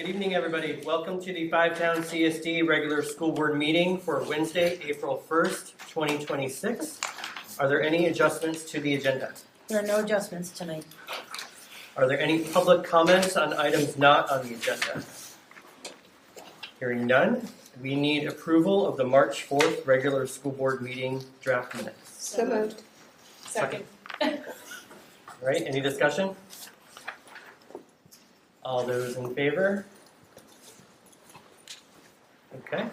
Good evening, everybody. Welcome to the Town CSD regular school board meeting for Wednesday, April 1st, 2026. Are there any adjustments to the agenda? There are no adjustments tonight. Are there any public comments on items not on the agenda? Hearing none, we need approval of the March 4th regular school board meeting draft minutes. So moved. Second. All right, any discussion? All those in favor? Okay.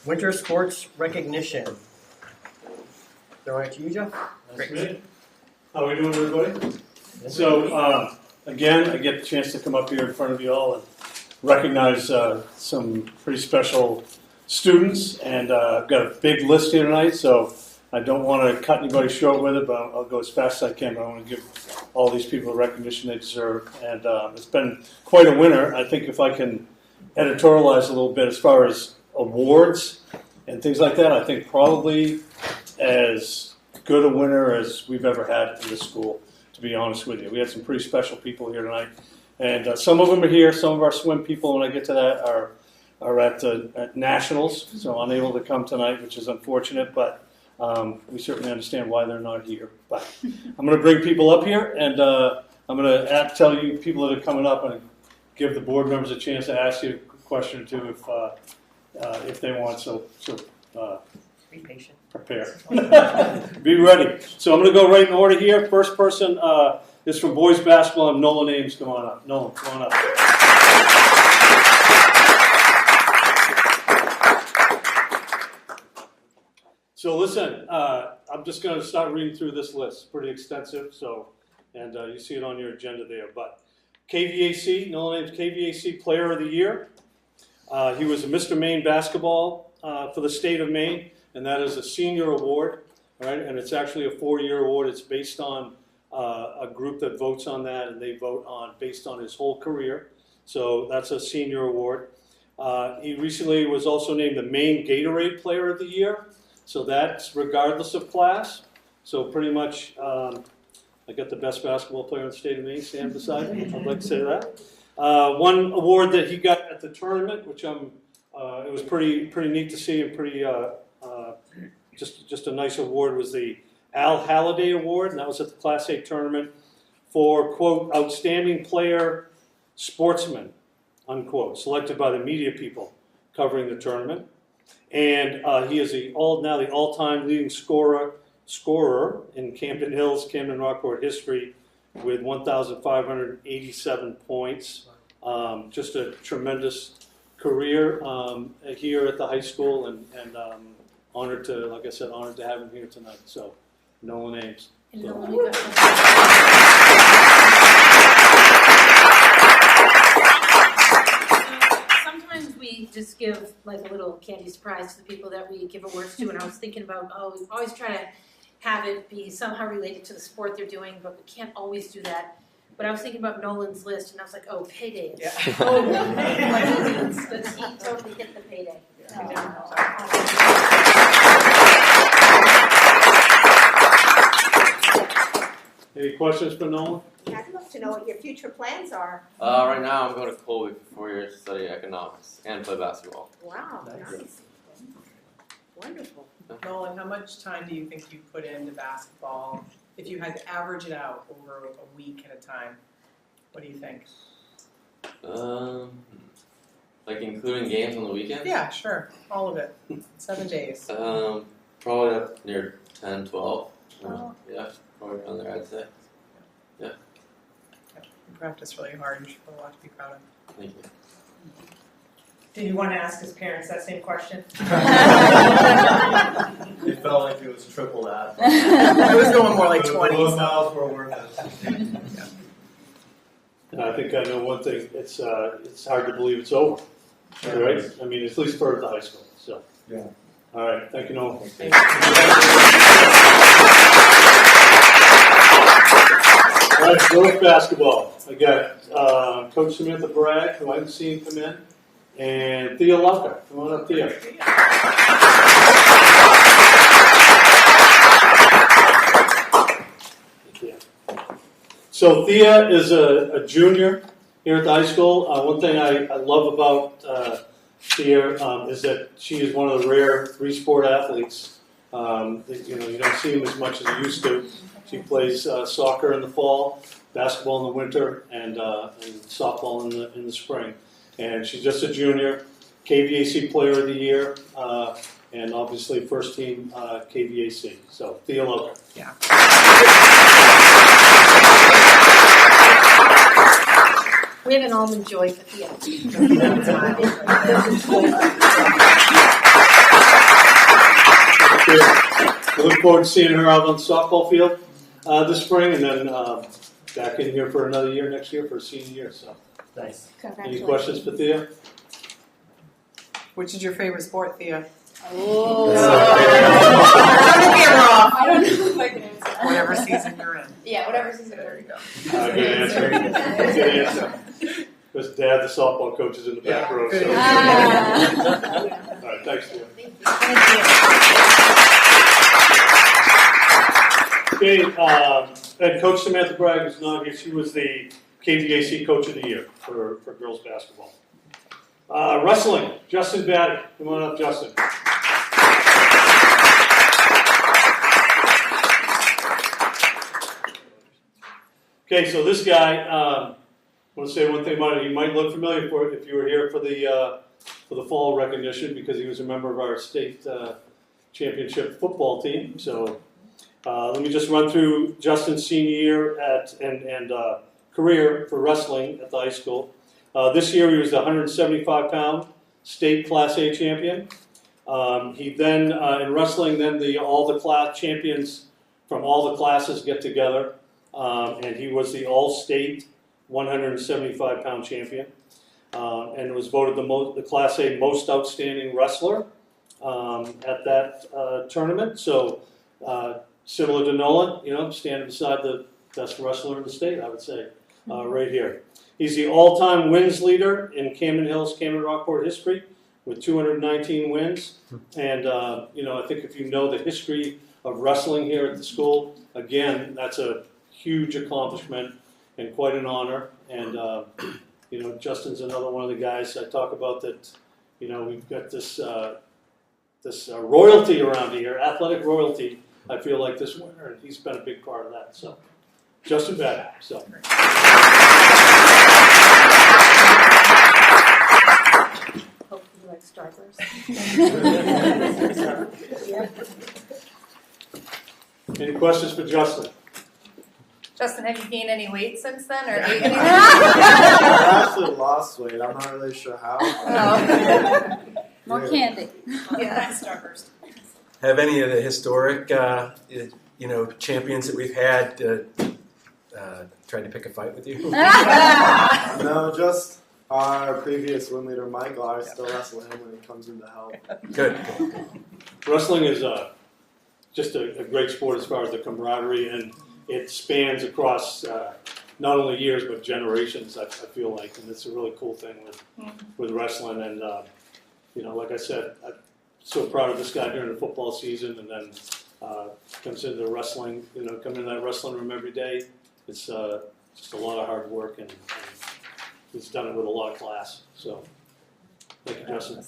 Winter sports recognition. Throwing it to you, Jeff. That's great. How are we doing, everybody? So, again, I get the chance to come up here in front of you all and recognize some pretty special students. And I've got a big list here tonight, so I don't want to cut anybody short with it, but I'll go as fast as I can. But I want to give all these people the recognition they deserve. And it's been quite a winter. I think if I can editorialize a little bit as far as awards and things like that, I think probably as good a winter as we've ever had in this school, to be honest with you. We had some pretty special people here tonight. And some of them are here. Some of our swim people, when I get to that, are at nationals, so unable to come tonight, which is unfortunate, but we certainly understand why they're not here. But I'm going to bring people up here, and I'm going to tell you people that are coming up and give the board members a chance to ask you a question or two if they want. So Be patient. prepare. Be ready. So I'm going to go right in order here. First person is from boys basketball, and Nolan Ames. Come on up. Nolan, come on up. So listen, I'm just going to start reading through this list. It's pretty extensive, and you see it on your agenda there. But KVAC, Nolan Ames, KVAC Player of the Year. He was a Mr. Maine basketball for the state of Maine, and that is a senior award, all right? And it's actually a 4-year award. It's based on a group that votes on that, and they vote on based on his whole career. So that's a senior award. He recently was also named the Maine Gatorade Player of the Year. So that's regardless of class. So pretty much, I got the best basketball player in the state of Maine, Sam, beside me. I'd like to say that. One award that he got at the tournament, which it was pretty neat to see, and pretty just a nice award, was the Al Halliday Award, and that was at the Class A tournament for, quote, outstanding player sportsman, unquote, selected by the media people covering the tournament. And he is now the all-time leading scorer in Camden Hills, Camden Rockport history with 1,587 points. Just a tremendous career here at the high school, and honored to, like I said, honored to have him here tonight. So, Nolan Ames. Sometimes we just give like a little candy surprise to the people that we give awards to, and I was thinking about, we always try to have it be somehow related to the sport they're doing, but we can't always do that. But I was thinking about Nolan's list, and I was like, paydays. Yeah. Because he totally hit the payday. Any questions for Nolan? Yeah, I'd love to know what your future plans are. Right now I'm going to Colby for 4 years to study economics and play basketball. Wow, nice. Wonderful. Nolan, how much time do you think you put into basketball? If you had to average it out over a week at a time, what do you think? Like including games on the weekends? Yeah, sure. All of it. 7 days. Probably up near 10, 12. Oh. Yeah, probably around there, I'd say. You practice really hard. You should have a lot to be proud of. Thank you. Did you want to ask his parents that same question? It felt like it was triple that. I was going more like 20. Those miles were worth it. And I think I know one thing. It's hard to believe it's over, right? I mean, at least for the high school. So, yeah. All right. Thank you, Nolan. All right, girls basketball. I got Coach Samantha Bragg, who I haven't seen come in, and Thea Lucker. Come on up, Thea. So Thea is a junior here at the high school. One thing I love about Thea is that she is one of the rare three-sport athletes. You don't see them as much as you used to. She plays soccer in the fall, basketball in the winter, and softball in the spring. And she's just a junior, KVAC Player of the Year, and obviously first team KVAC. So Thea Logan. Yeah. We have an almond joy for Thea. We look forward to seeing her out on the softball field this spring, and then back in here for another year next year for a senior year. So, Nice. any questions for Thea? Which is your favorite sport, Thea? Oh. I don't know if I can answer. Whatever season you're in. Yeah, whatever season. There you go. Good answer. Good answer. Because Dad, the softball coach, is in the back row. So. All right, thanks, Thea. Okay, and Coach Samantha Bragg is not here. She was the KVAC Coach of the Year for girls basketball. Wrestling, Justin Batty. Come on up, Justin. Okay, so this guy, I want to say one thing about it. You might look familiar for it if you were here for the fall recognition, because he was a member of our state championship football team. So let me just run through Justin's senior year and career for wrestling at the high school. This year he was the 175-pound state Class A champion. He then, in wrestling, then all the class champions from all the classes get together, and he was the all-state 175-pound champion, and was voted the Class A most outstanding wrestler at that tournament. So similar to Nolan, standing beside the best wrestler in the state, I would say, right here. He's the all-time wins leader in Camden Hills, Camden Rockport history with 219 wins. And, I think if you know the history of wrestling here at the school, again, that's a huge accomplishment and quite an honor. And, Justin's another one of the guys I talk about that, we've got this royalty around here, athletic royalty, I feel like this winter, and he's been a big part of that. So, Justin Batty. So. Hopefully you like Starburst. Any questions for Justin? Justin, have you gained any weight since then, or ate anything? I actually lost weight. I'm not really sure how. More candy. Yeah, Starburst. Have any of the historic, champions that we've had tried to pick a fight with you? No, just our previous win leader, Michael. I still wrestle him when he comes in to help. Good. Wrestling is just a great sport as far as the camaraderie, and it spans across not only years but generations. I feel like, and it's a really cool thing with wrestling. And like I said, I'm so proud of this guy during the football season, and then comes into wrestling. Coming in that wrestling room every day. It's just a lot of hard work, and he's done it with a lot of class. So, thank you, Justin.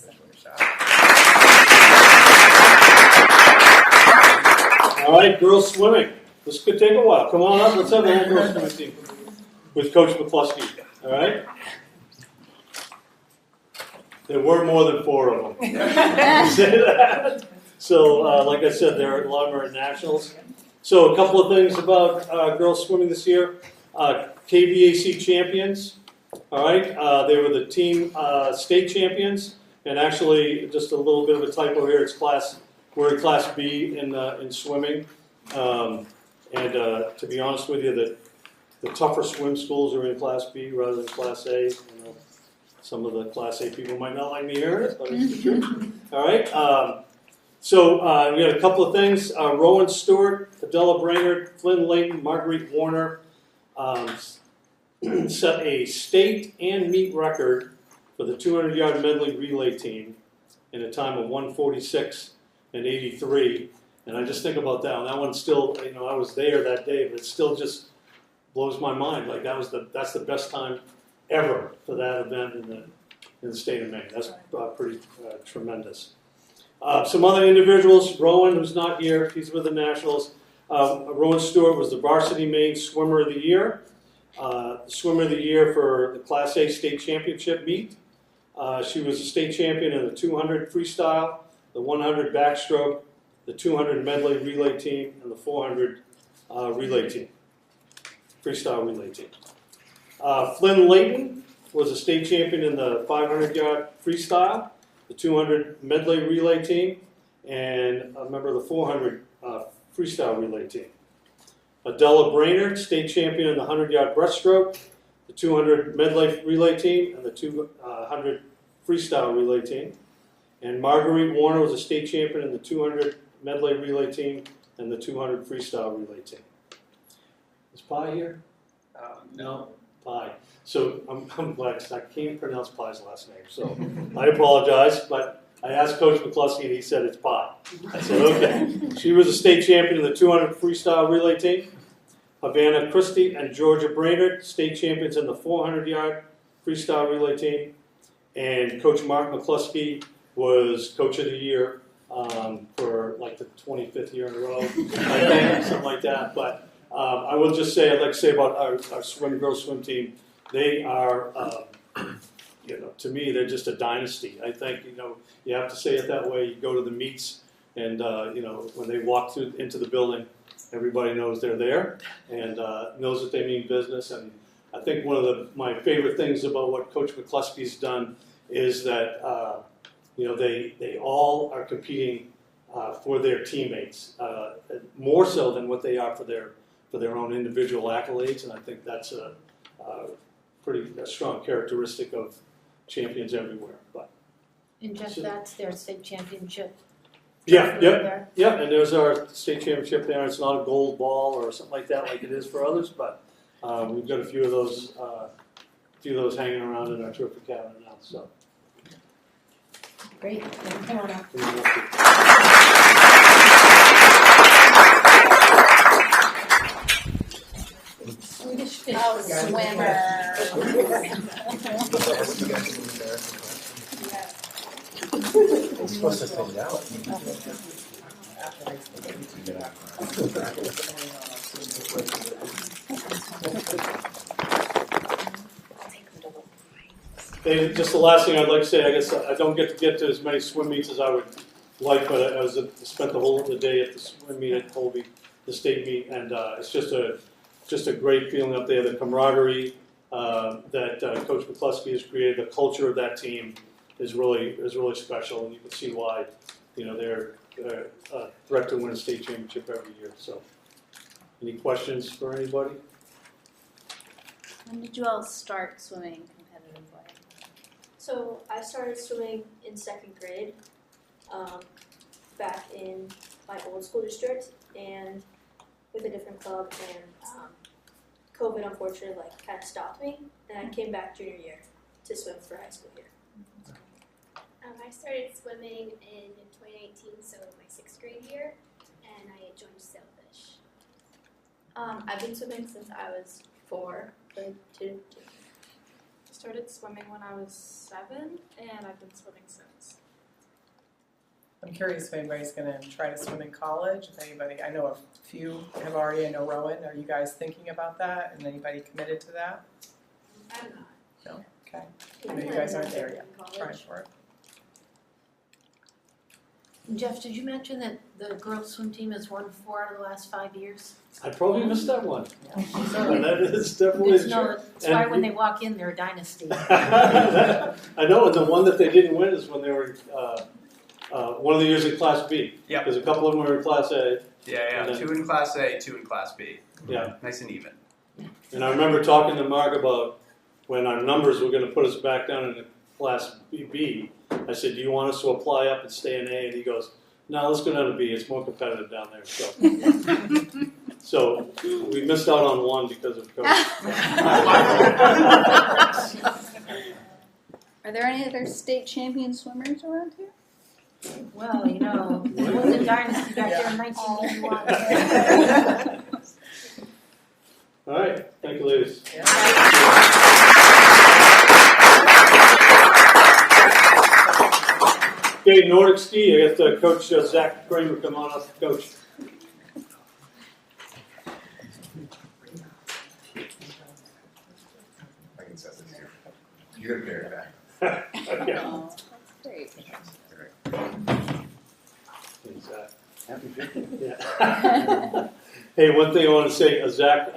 All right, girls swimming. This could take a while. Come on up. Let's have the whole girls swimming team with Coach McCluskey. All right. There were more than 4 of them. Say that. So, like I said, there are a lot of them are at nationals. So, a couple of things about girls swimming this year. KVAC champions. All right. They were the team state champions, and actually, just a little bit of a typo here. We're in Class B in swimming. And to be honest with you, the tougher swim schools are in Class B rather than Class A. Some of the Class A people might not like me hearing it, but it's the truth. All right. So we got a couple of things. Rowan Stewart, Adela Brainerd, Flynn Layton, Marguerite Warner set a state and meet record for the 200-yard medley relay team in a time of 1:46 and 83. And I just think about that. And that one still, I was there that day, but it still just blows my mind. Like that's the best time ever for that event in the state of Maine. That's pretty tremendous. Some other individuals, Rowan, who's not here, he's with the Nationals. Rowan Stewart was the varsity Maine swimmer of the year. Swimmer of the year for the Class A state championship meet. She was a state champion in the 200 freestyle, the 100 backstroke, the 200 medley relay team, and the 400 relay team, freestyle relay team. Flynn Layton was a state champion in the 500-yard freestyle, the 200 medley relay team, and a member of the 400 freestyle relay team. Adela Brainerd, state champion in the 100-yard breaststroke, the 200 medley relay team, and the 200 freestyle relay team. And Marguerite Warner was a state champion in the 200 medley relay team and the 200 freestyle relay team. Is Pi here? No, Pi. So I'm glad, 'cause I can't pronounce Pi's last name, so I apologize, but I asked Coach McCluskey and he said it's Pi. I said, okay. She was a state champion in the 200 freestyle relay team. Havana Christie and Georgia Brainerd, state champions in the 400-yard freestyle relay team. And Coach Mark McCluskey was Coach of the Year for like the 25th year in a row, I think, something like that. But I will just say, I'd like to say about our girls swim team, they are, to me, they're just a dynasty. I think, you have to say it that way. You go to the meets and, when they walk into the building, everybody knows they're there and knows that they mean business. And I think one of my favorite things about what Coach McCluskey's done is that they all are competing for their teammates more so than what they are for their own individual accolades. And I think that's a pretty strong characteristic of champions everywhere. But And Jeff, that's their state championship. yeah, There. and there's our state championship there. It's not a gold ball or something like that, like it is for others, but we've got a few of those hanging around in our trophy cabinet now. So Great. Come on up. Swedish fish. Oh, swimmer. It's supposed to fade out. And just the last thing I'd like to say, I guess I don't get to as many swim meets as I would like, but I spent the whole of the day at the swim meet at Colby, the state meet, and it's just a great feeling up there. The camaraderie that Coach McCluskey has created, the culture of that team is really special, and you can see why they're a threat to win a state championship every year. So, any questions for anybody? When did you all start swimming competitively? So I started swimming in 2nd grade, back in my old school district, and with a different club. And COVID unfortunately kind of stopped me, and I came back junior year to swim for high school year. I started swimming in 2018, so my 6th grade year, and I joined Sailfish. I've been swimming since I was 4, like 2. I started swimming when I was 7, and I've been swimming since. I'm curious if anybody's going to try to swim in college. If anybody, I know a few have already. I know Rowan. Are you guys thinking about that? And anybody committed to that? I'm not. No. Okay. I know you guys aren't there yet. Trying for it. Jeff, did you mention that the girls swim team has won 4 out of the last 5 years? I probably missed that one. And that is definitely There's true. no, that's why when they walk in, they're a dynasty. I know, and the one that they didn't win is when they were one of the years in Class B. Yep. Because a couple of them were in Class A. Yeah, And then, 2 in Class A, 2 in Class B. Yeah. Nice and even. And I remember talking to Mark about when our numbers were going to put us back down in Class B. I said, do you want us to apply up and stay in A? And he goes, no, let's go down to B. It's more competitive down there. So we missed out on one because of COVID. Are there any other state champion swimmers around here? Well, there was a dynasty back there in 1981. All right. Thank you, ladies. Yeah. Okay, Nordic ski. I got Coach Zach Kramer come on up, Coach. I can set this here. You're gonna carry it back. Okay. Oh, that's great. Happy 50. Yeah. Hey, one thing I want to say, Zach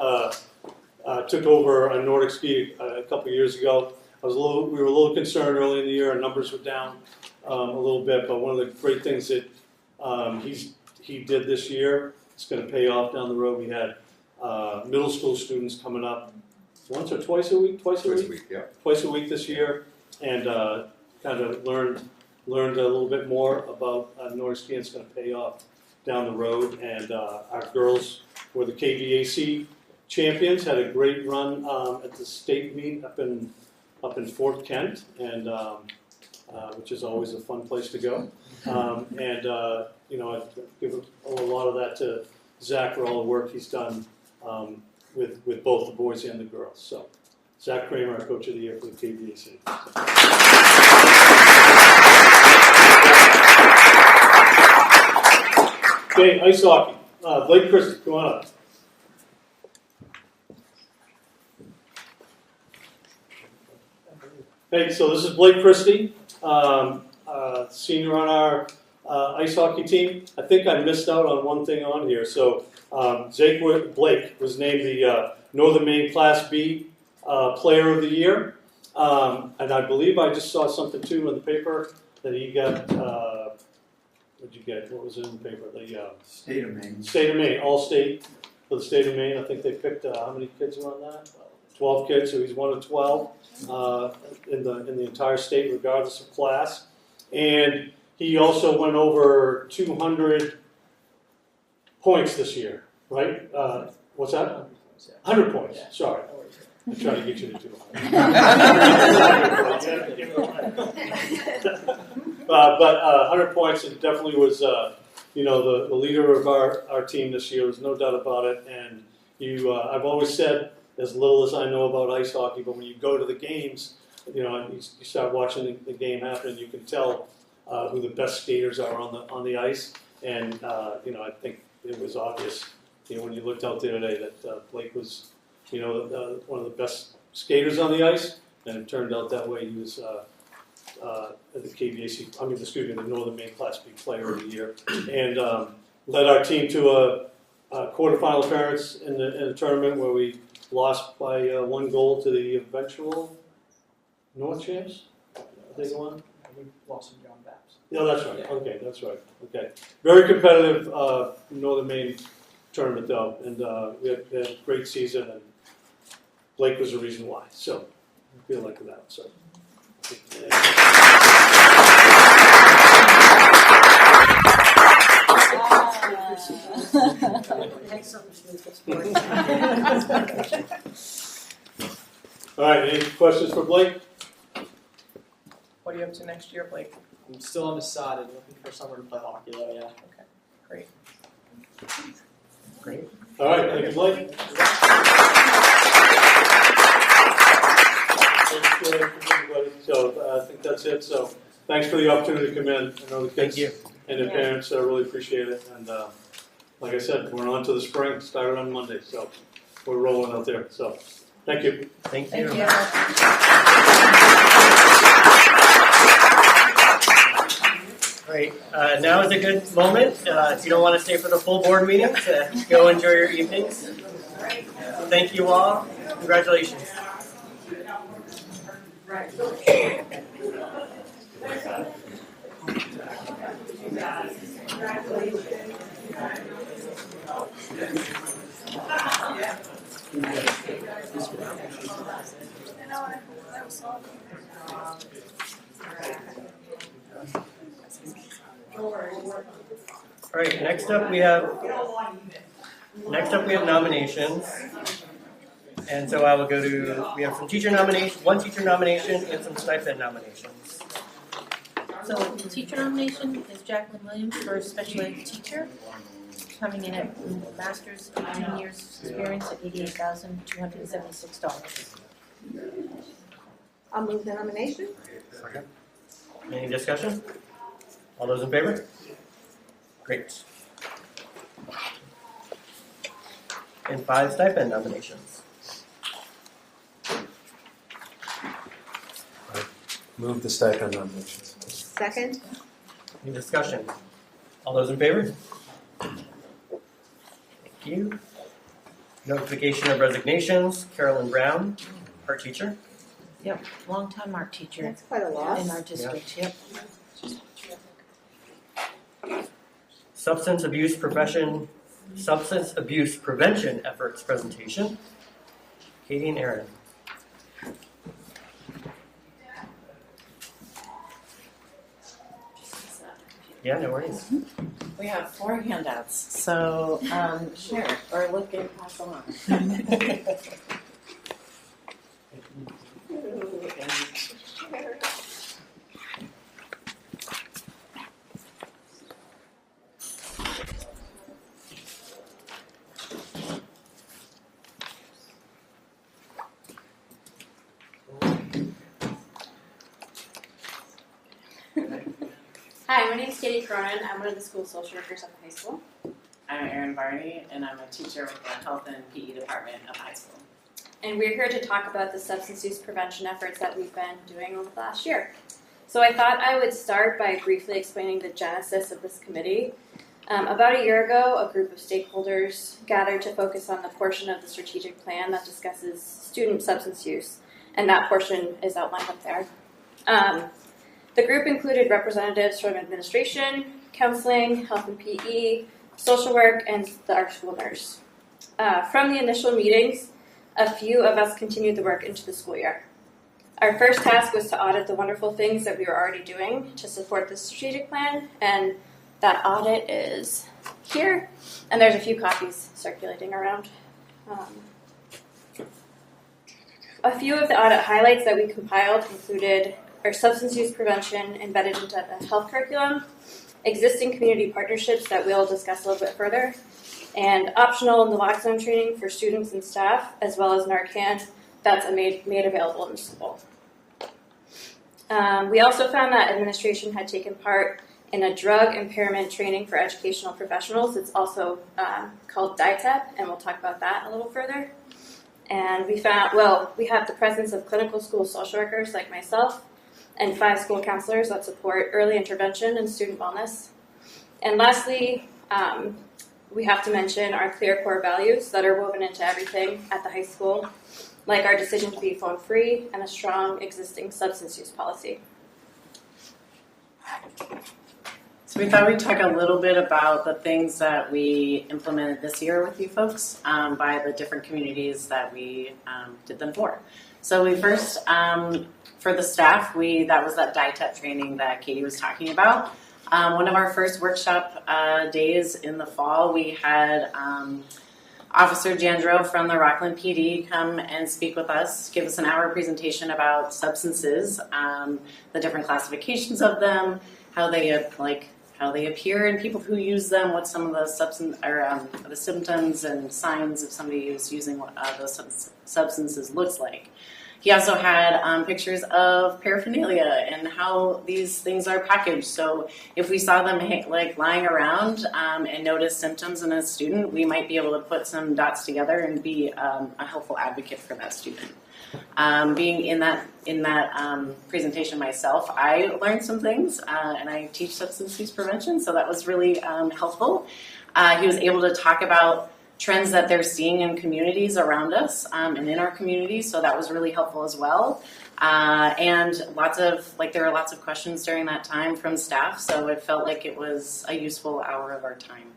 took over a Nordic ski a couple years ago. We were a little concerned early in the year. Our numbers were down a little bit, but one of the great things that he did this year, it's going to pay off down the road. We had middle school students coming up once or twice a week. Twice a week, yeah. Twice a week this year, and kind of learned a little bit more about Nordic skiing. It's going to pay off down the road, and our girls were the KVAC champions. Had a great run at the state meet up in Fort Kent, and which is always a fun place to go. You know, I give a lot of that to Zach for all the work he's done with both the boys and the girls. So, Zach Kramer, our Coach of the Year for the KVAC. Okay, ice hockey. Blake Christie, come on up. Hey, so this is Blake Christie, senior on our ice hockey team. I think I missed out on one thing on here. So Blake was named the Northern Maine Class B Player of the Year. And I believe I just saw something too in the paper that he got, what'd you get? What was in the paper? The State of Maine. State of Maine, all state for the state of Maine. I think they picked, how many kids were on that? 12 kids, so he's one of 12 in the entire state, regardless of class. And he also went over 200 points this year, right? What's that? 100 points. Sorry, I'm trying to get you to 200. But 100 points, and definitely was, you know, the leader of our team this year. There's no doubt about it. And I've always said, as little as I know about ice hockey, but when you go to the games, you know, you start watching the game happen, you can tell who the best skaters are on the ice. And you know, I think it was obvious, you know, when you looked out there today that Blake was, you know, one of the best skaters on the ice, and it turned out that way. He was the KVAC, the Northern Maine Class B Player of the Year, and led our team to a quarterfinal appearance in the tournament where we lost by 1 goal to the eventual North champs. They won. We lost to John Babs. Yeah, that's right. Okay, that's right. Okay, very competitive Northern Maine tournament though, and we had a great season, and Blake was the reason why. So I feel like that. So. All right, any questions for Blake? What are you up to next year, Blake? I'm still undecided, looking for somewhere to play hockey though, yeah. Okay, great. Great. All right, thank you, Blake. Thanks, everybody. So I think that's it. So thanks for the opportunity to come in. I know the kids and the parents really appreciate it. And like I said, we're on to the spring. Started on Monday, so we're rolling out there. So thank you. Thank you. Great. Now is a good moment, if you don't want to stay for the full board meeting, to go enjoy your evenings. Thank you all. Congratulations. All right, next up we have nominations. And so I will go to, we have some teacher nomination, one teacher nomination and some stipend nominations. So the teacher nomination is Jacqueline Williams for special ed teacher, coming in at master's 18 years experience at $88,276. I'll move the nomination. Second. Any discussion? All those in favor? Great. And 5 stipend nominations. Move the stipend nominations. Second. Any discussion? All those in favor? Thank you. Notification of resignations. Carolyn Brown, art teacher. Yep, long-time art teacher That's quite a loss. in our district, yep. Substance abuse prevention efforts presentation. Katie and Aaron. Yeah, no worries. We have 4 handouts, so share or look and pass along. Hi, my name is Katie Cronin. I'm one of the school social workers at the high school. I'm Erin Barney, and I'm a teacher with the Health and PE Department of high school. And we're here to talk about the substance use prevention efforts that we've been doing over the last year. So I thought I would start by briefly explaining the genesis of this committee. About a year ago, a group of stakeholders gathered to focus on the portion of the strategic plan that discusses student substance use, and that portion is outlined up there. The group included representatives from administration, counseling, health and PE, social work, and our school nurse. From the initial meetings, a few of us continued the work into the school year. Our first task was to audit the wonderful things that we were already doing to support the strategic plan, and that audit is here, and there's a few copies circulating around. A few of the audit highlights that we compiled included our substance use prevention embedded into the health curriculum, existing community partnerships that we'll discuss a little bit further, and optional naloxone training for students and staff, as well as Narcan that's made available in the school. We also found that administration had taken part in a drug impairment training for educational professionals. It's also called DITEP, and we'll talk about that a little further. And we found, we have the presence of clinical school social workers like myself, and 5 school counselors that support early intervention and student wellness. And lastly, we have to mention our clear core values that are woven into everything at the high school, like our decision to be phone-free and a strong existing substance use policy. So we thought we'd talk a little bit about the things that we implemented this year with you folks by the different communities that we did them for. So we first, for the staff, that was that DITEP training that Katie was talking about. One of our first workshop days in the fall, we had Officer Jandro from the Rockland PD come and speak with us, give us an hour presentation about substances, the different classifications of them, how they appear in people who use them, what some of the the symptoms and signs of somebody who's using those substances looks like. He also had pictures of paraphernalia and how these things are packaged. So if we saw them lying around and noticed symptoms in a student, we might be able to put some dots together and be a helpful advocate for that student. Being in that presentation myself, I learned some things, and I teach substance use prevention, so that was really helpful. He was able to talk about trends that they're seeing in communities around us and in our communities, so that was really helpful as well. And there were lots of questions during that time from staff, so it felt like it was a useful hour of our time.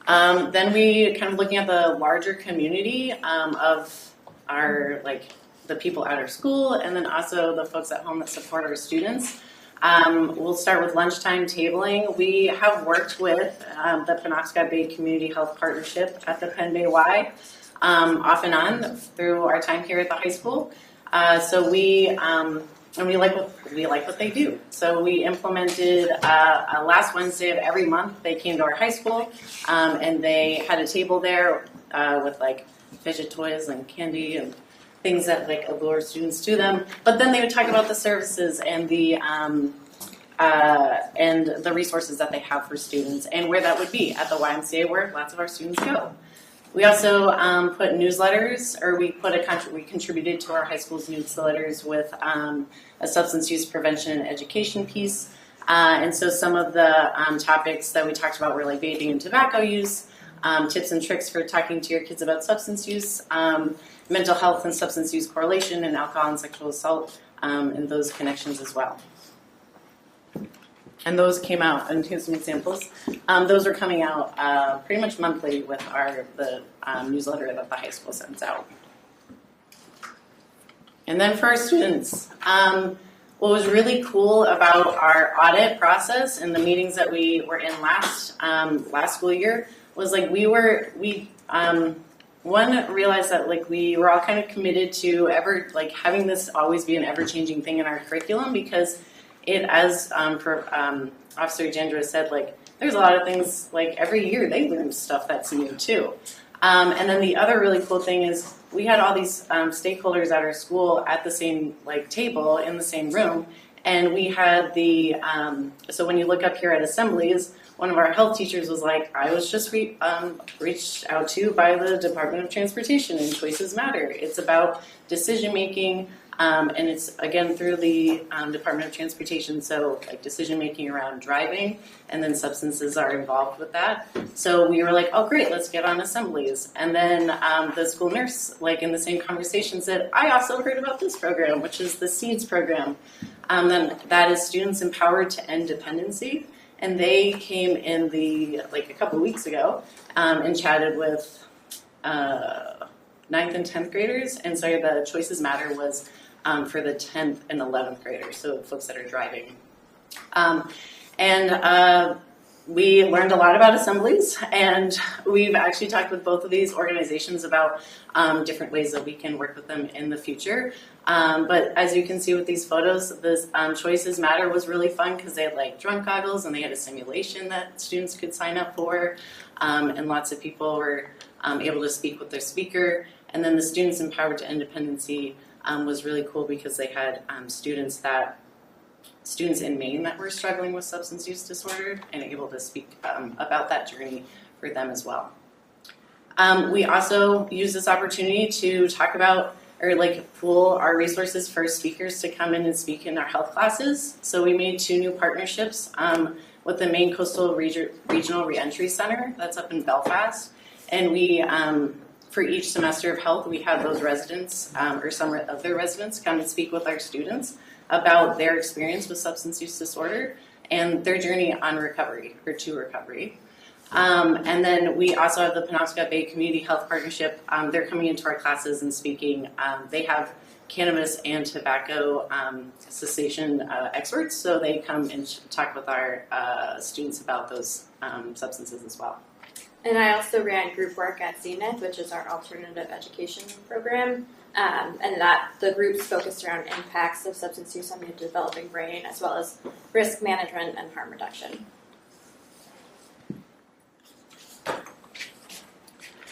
Then we kind of looking at the larger community of our the people at our school, and then also the folks at home that support our students. We'll start with lunchtime tabling. We have worked with the Penobscot Bay Community Health Partnership at the Penn Bay Y off and on through our time here at the high school. So we like what they do. So we implemented last Wednesday of every month. They came to our high school and they had a table there with fidget toys and candy and things that like allure students to them. But then they would talk about the services and the resources that they have for students and where that would be at the YMCA where lots of our students go. We also put newsletters, or we contributed to our high school's newsletters with a substance use prevention and education piece. And so some of the topics that we talked about were like vaping and tobacco use, tips and tricks for talking to your kids about substance use, mental health and substance use correlation, and alcohol and sexual assault, and those connections as well. And those came out, and here's some examples. Those are coming out pretty much monthly with the newsletter that the high school sends out. And then for our students, what was really cool about our audit process and the meetings that we were in last school year was like one realized that like we were all kind of committed to having this always be an ever-changing thing in our curriculum, because it, as Officer Jandra said, like there's a lot of things like every year they learn stuff that's new too. And then the other really cool thing is we had all these stakeholders at our school at the same like table in the same room, and we had so when you look up here at assemblies, one of our health teachers was like, I was just reached out to by the Department of Transportation, and choices matter. It's about decision making. And it's, again, through the Department of Transportation, so like decision-making around driving, and then substances are involved with that. So we were like, oh, great, let's get on assemblies. And then the school nurse, like in the same conversation, said, I also heard about this program, which is the SEEDS program. Then that is Students Empowered to End Dependency. And they came in a couple weeks ago and chatted with 9th and 10th graders. And so the Choices Matter was for the 10th and 11th graders, so folks that are driving. We learned a lot about assemblies, and we've actually talked with both of these organizations about different ways that we can work with them in the future. But as you can see with these photos, this Choices Matter was really fun because they had like drunk goggles, and they had a simulation that students could sign up for, and lots of people were able to speak with their speaker. And then the Students Empowered to Independency was really cool because they had students in Maine that were struggling with substance use disorder and able to speak about that journey for them as well. We also use this opportunity to talk about or pool our resources for speakers to come in and speak in our health classes. So we made 2 new partnerships with the Maine Coastal Regional Reentry Center that's up in Belfast, and we for each semester of health, we have those residents or some of their residents come and speak with our students about their experience with substance use disorder and their journey on recovery or to recovery. And then we also have the Penobscot Bay Community Health Partnership. They're coming into our classes and speaking. They have cannabis and tobacco cessation experts, so they come and talk with our students about those substances as well. And I also ran group work at Zenith, which is our alternative education program, and that the groups focused around impacts of substance use on the developing brain, as well as risk management and harm reduction.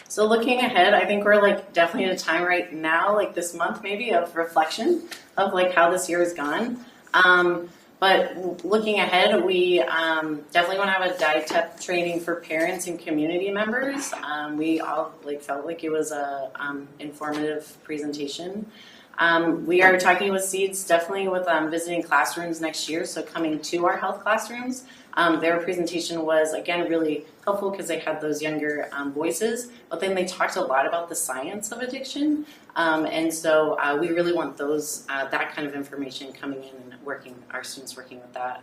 So looking ahead, I think we're definitely at a time right now, this month maybe, of reflection of how this year has gone. But looking ahead, we definitely want to have a dive training for parents and community members. We all felt like it was a informative presentation. We are talking with SEEDS, definitely with visiting classrooms next year, so coming to our health classrooms. Their presentation was, again, really helpful because they had those younger voices, but then they talked a lot about the science of addiction. And so we really want that kind of information coming in and our students working with that.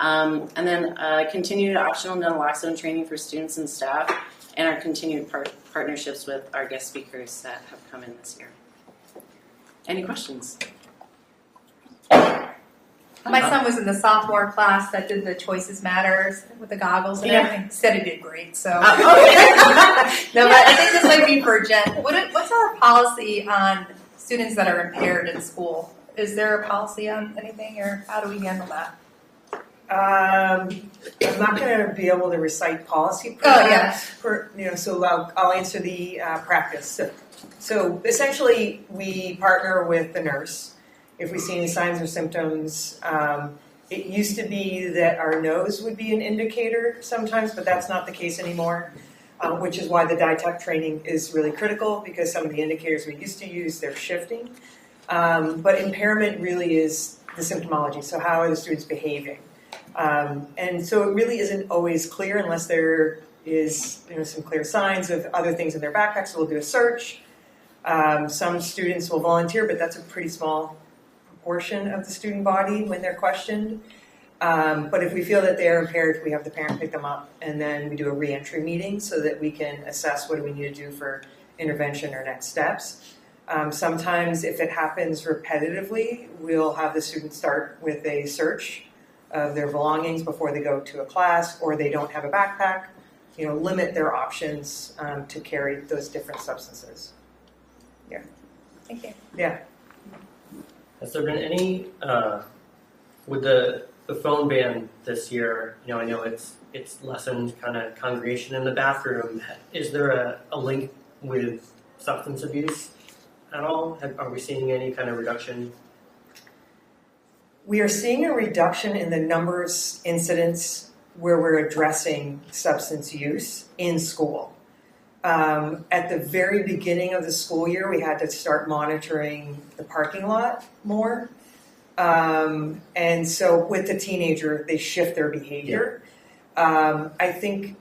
And then continued optional naloxone training for students and staff, and our continued partnerships with our guest speakers that have come in this year. Any questions? My son was in the sophomore class that did the Choices Matters with the goggles and everything. Said he did great. So, no, but I think this might be for Jen. What's our policy on students that are impaired in school? Is there a policy on anything, or how do we handle that? I'm not going to be able to recite policy. So I'll answer the practice. So essentially, we partner with the nurse if we see any signs or symptoms. It used to be that our nose would be an indicator sometimes, but that's not the case anymore, which is why the DITEC training is really critical, because some of the indicators we used to use, they're shifting. But impairment really is the symptomology, so how are the students behaving? And so it really isn't always clear unless there is some clear signs of other things in their backpack, so we'll do a search. Some students will volunteer, but that's a pretty small proportion of the student body when they're questioned. But if we feel that they're impaired, we have the parent pick them up, and then we do a re-entry meeting so that we can assess what do we need to do for intervention or next steps. Sometimes if it happens repetitively, we'll have the students start with a search of their belongings before they go to a class, or they don't have a backpack, limit their options to carry those different substances. Yeah. Thank you. Yeah. Has there been any, with the phone ban this year, I know it's lessened kind of congregation in the bathroom. Is there a link with substance abuse at all? Are we seeing any kind of reduction? We are seeing a reduction in the numbers, incidents where we're addressing substance use in school. At the very beginning of the school year, we had to start monitoring the parking lot more. And so with the teenager, they shift their behavior. I think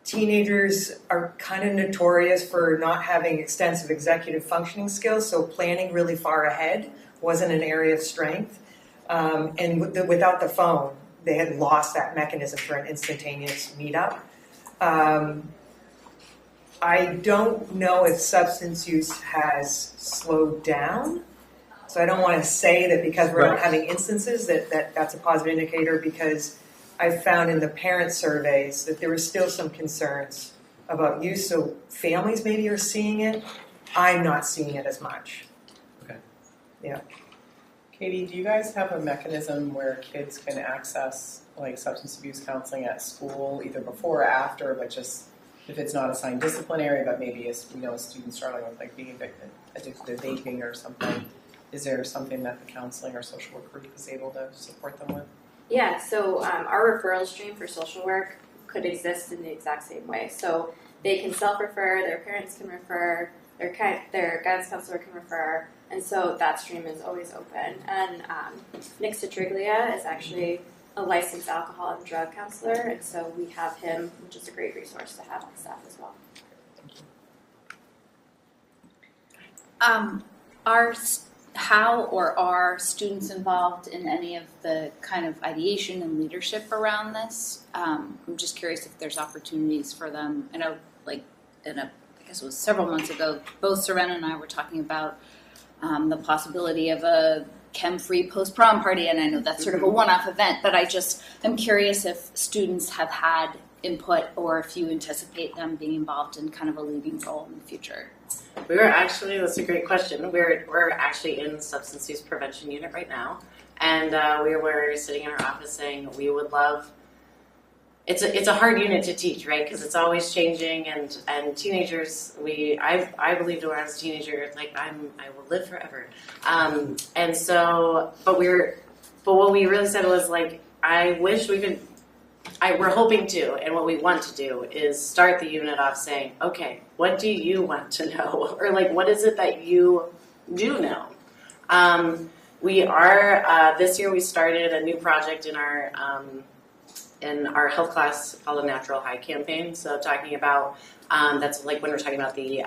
teenagers are kind of notorious for not having extensive executive functioning skills, so planning really far ahead wasn't an area of strength. And without the phone, they had lost that mechanism for an instantaneous meetup. I don't know if substance use has slowed down. So I don't want to say that because we're not having instances that's a positive indicator, because I found in the parent surveys that there were still some concerns about use. So families maybe are seeing it. I'm not seeing it as much. Okay. Yeah. Katie, do you guys have a mechanism where kids can access like substance abuse counseling at school, either before or after, but just if it's not assigned disciplinary, but maybe a student struggling with like being addicted to vaping or something? Is there something that the counseling or social work group is able to support them with? Yeah, so our referral stream for social work could exist in the exact same way. So they can self-refer, their parents can refer, their guidance counselor can refer, and so that stream is always open. And Nick Citriglia is actually a licensed alcohol and drug counselor, and so we have him, which is a great resource to have on staff as well. Are students involved in any of the kind of ideation and leadership around this? I'm just curious if there's opportunities for them. I know, I guess it was several months ago, both Serena and I were talking about the possibility of a chem-free post-prom party, and I know that's sort of a one-off event, but I'm curious if students have had input or if you anticipate them being involved in kind of a leading role in the future. That's a great question. We're actually in the substance use prevention unit right now, and we were sitting in our office saying we would love. It's a hard unit to teach, right? Because it's always changing, and teenagers. I believed when I was a teenager, I will live forever, and so but what we really said was I wish we could. We're hoping to, and what we want to do is start the unit off saying, okay, what do you want to know? Or what is it that you do know? We are, this year we started a new project in our health class called the Natural High campaign. So talking about, that's when we're talking about the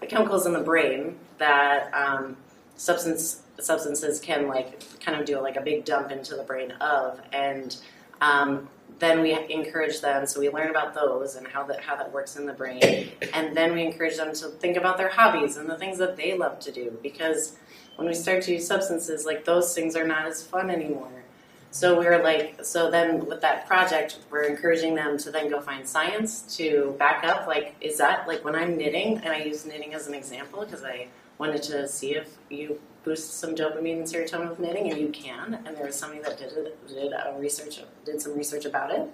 chemicals in the brain that substances can kind of do a big dump into the brain of, and then we encourage them, so we learn about those and how that works in the brain, and then we encourage them to think about their hobbies and the things that they love to do, because when we start to use substances, those things are not as fun anymore. So so then with that project, we're encouraging them to then go find science to back up, is that, when I'm knitting, and I use knitting as an example because I wanted to see if you boost some dopamine and serotonin with knitting, and you can. And there was somebody that did some research about it.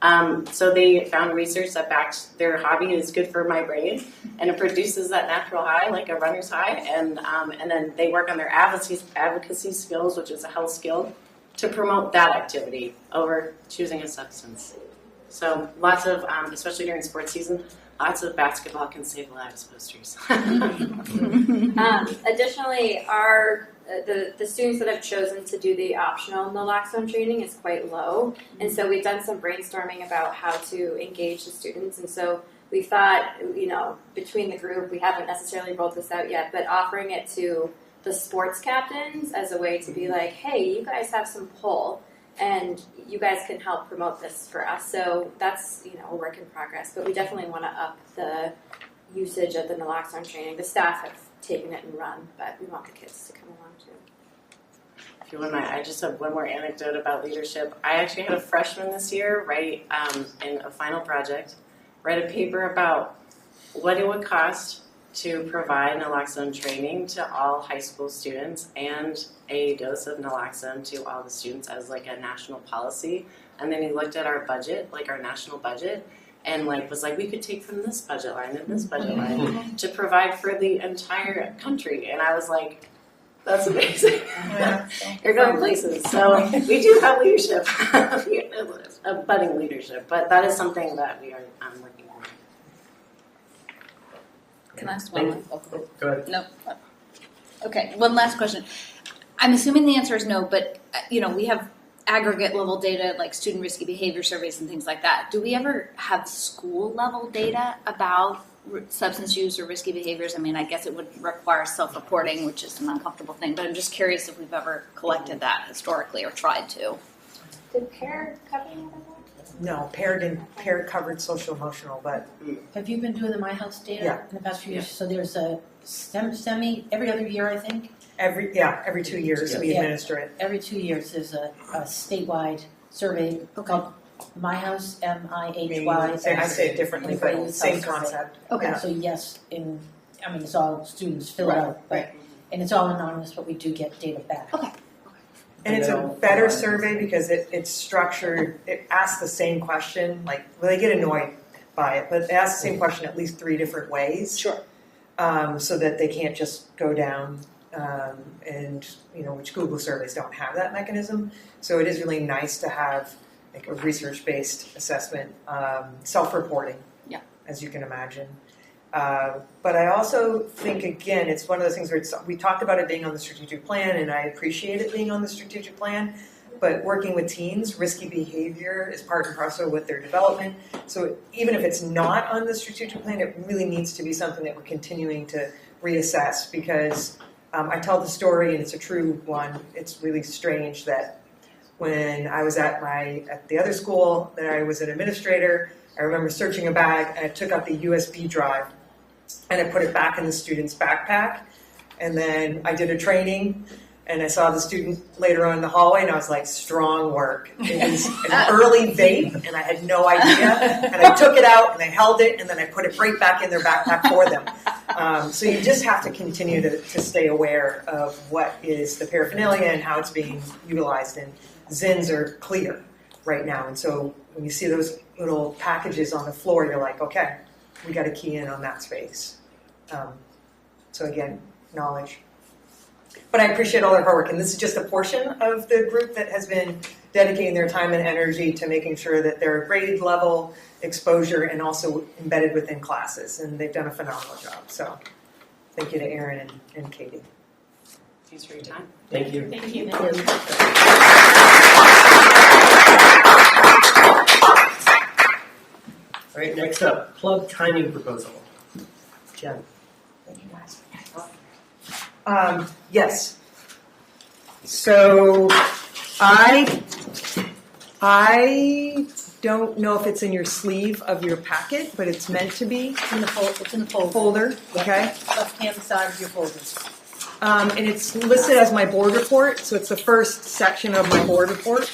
So they found research that backed their hobby is good for my brain, and it produces that natural high, like a runner's high. And then they work on their advocacy skills, which is a health skill, to promote that activity over choosing a substance. So lots of, especially during sports season, lots of basketball can save lives posters. Additionally, the students that have chosen to do the optional naloxone training is quite low, and so we've done some brainstorming about how to engage the students, and so we thought, between the group, we haven't necessarily rolled this out yet, but offering it to the sports captains as a way to be like, hey, you guys have some pull, and you guys can help promote this for us. So that's, a work in progress, but we definitely want to up the usage of the naloxone training. The staff have taken it and run, but we want the kids to come along too. If you wouldn't mind, I just have one more anecdote about leadership. I actually had a freshman this year write in a final project, write a paper about what it would cost to provide naloxone training to all high school students and a dose of naloxone to all the students as like a national policy. And then he looked at our budget, like our national budget, and was like, we could take from this budget line and this budget line to provide for the entire country. And I was like, that's amazing. You're going places. So we do have leadership, a budding leadership, but that is something that we are working on. Can I ask one? Go ahead. No. Okay, one last question. I'm assuming the answer is no, but we have aggregate level data like student risky behavior surveys and things like that. Do we ever have school level data about substance use or risky behaviors? I mean, I guess it would require self-reporting, which is an uncomfortable thing, but I'm just curious if we've ever collected that historically or tried to. Did PAIR cover any of that? No, PAIR covered social emotional, but Have you been doing the My House data Yeah. in the past few years? So there's a semi every other year, I think. every 2 years we administer it. Every 2 years there's a statewide survey called My House, MIHY. I say it differently, but same concept. Okay, Yeah. so yes, it's all students fill it out, and it's all anonymous, but we do get data back. Okay. And it's a better survey because it's structured, it asks the same question, they get annoyed by it, but it asks the same question at least 3 different ways. Sure. So that they can't just go down which Google surveys don't have that mechanism. So it is really nice to have a research-based assessment, self-reporting, as you can imagine. But I also think, again, it's one of those things where we talked about it being on the strategic plan, and I appreciate it being on the strategic plan, but working with teens, risky behavior is part and parcel with their development. So even if it's not on the strategic plan, it really needs to be something that we're continuing to reassess, because I tell the story, and it's a true one. It's really strange that when I was at the other school that I was an administrator, I remember searching a bag, and I took out the USB drive, and I put it back in the student's backpack. And then I did a training, and I saw the student later on in the hallway, and I was like, strong work. It was an early vape, and I had no idea. And I took it out, and I held it, and then I put it right back in their backpack for them. So you just have to continue to stay aware of what is the paraphernalia and how it's being utilized. And Zins are clear right now. And so when you see those little packages on the floor, you're like, okay, we got to key in on that space. So again, knowledge. But I appreciate all their hard work, and this is just a portion of the group that has been dedicating their time and energy to making sure that they're grade level exposure and also embedded within classes, and they've done a phenomenal job. So thank you to Erin and Katie. Thanks for your time. Thank you. Thank you. All right, next up, plug timing proposal. Jen. Yes. So I don't know if it's in your sleeve of your packet, but it's meant to be. It's in the folder. Folder, okay. Left-hand side of your folders. And it's listed as my board report, so it's the first section of my board report.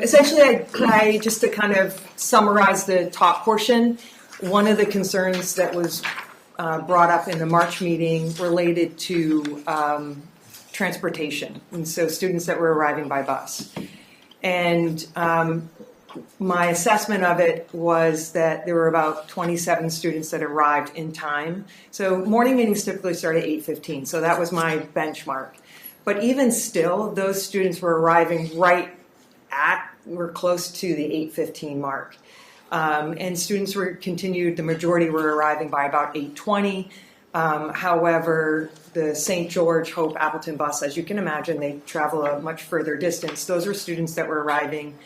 Essentially, I just to kind of summarize the top portion, one of the concerns that was brought up in the March meeting related to transportation, and so students that were arriving by bus. And my assessment of it was that there were about 27 students that arrived in time. So morning meetings typically start at 8:15, so that was my benchmark. But even still, those students were arriving were close to the 8:15 mark. And students the majority were arriving by about 8:20. However, the St. George, Hope, Appleton bus, as you can imagine, they travel a much further distance. Those were students that were arriving,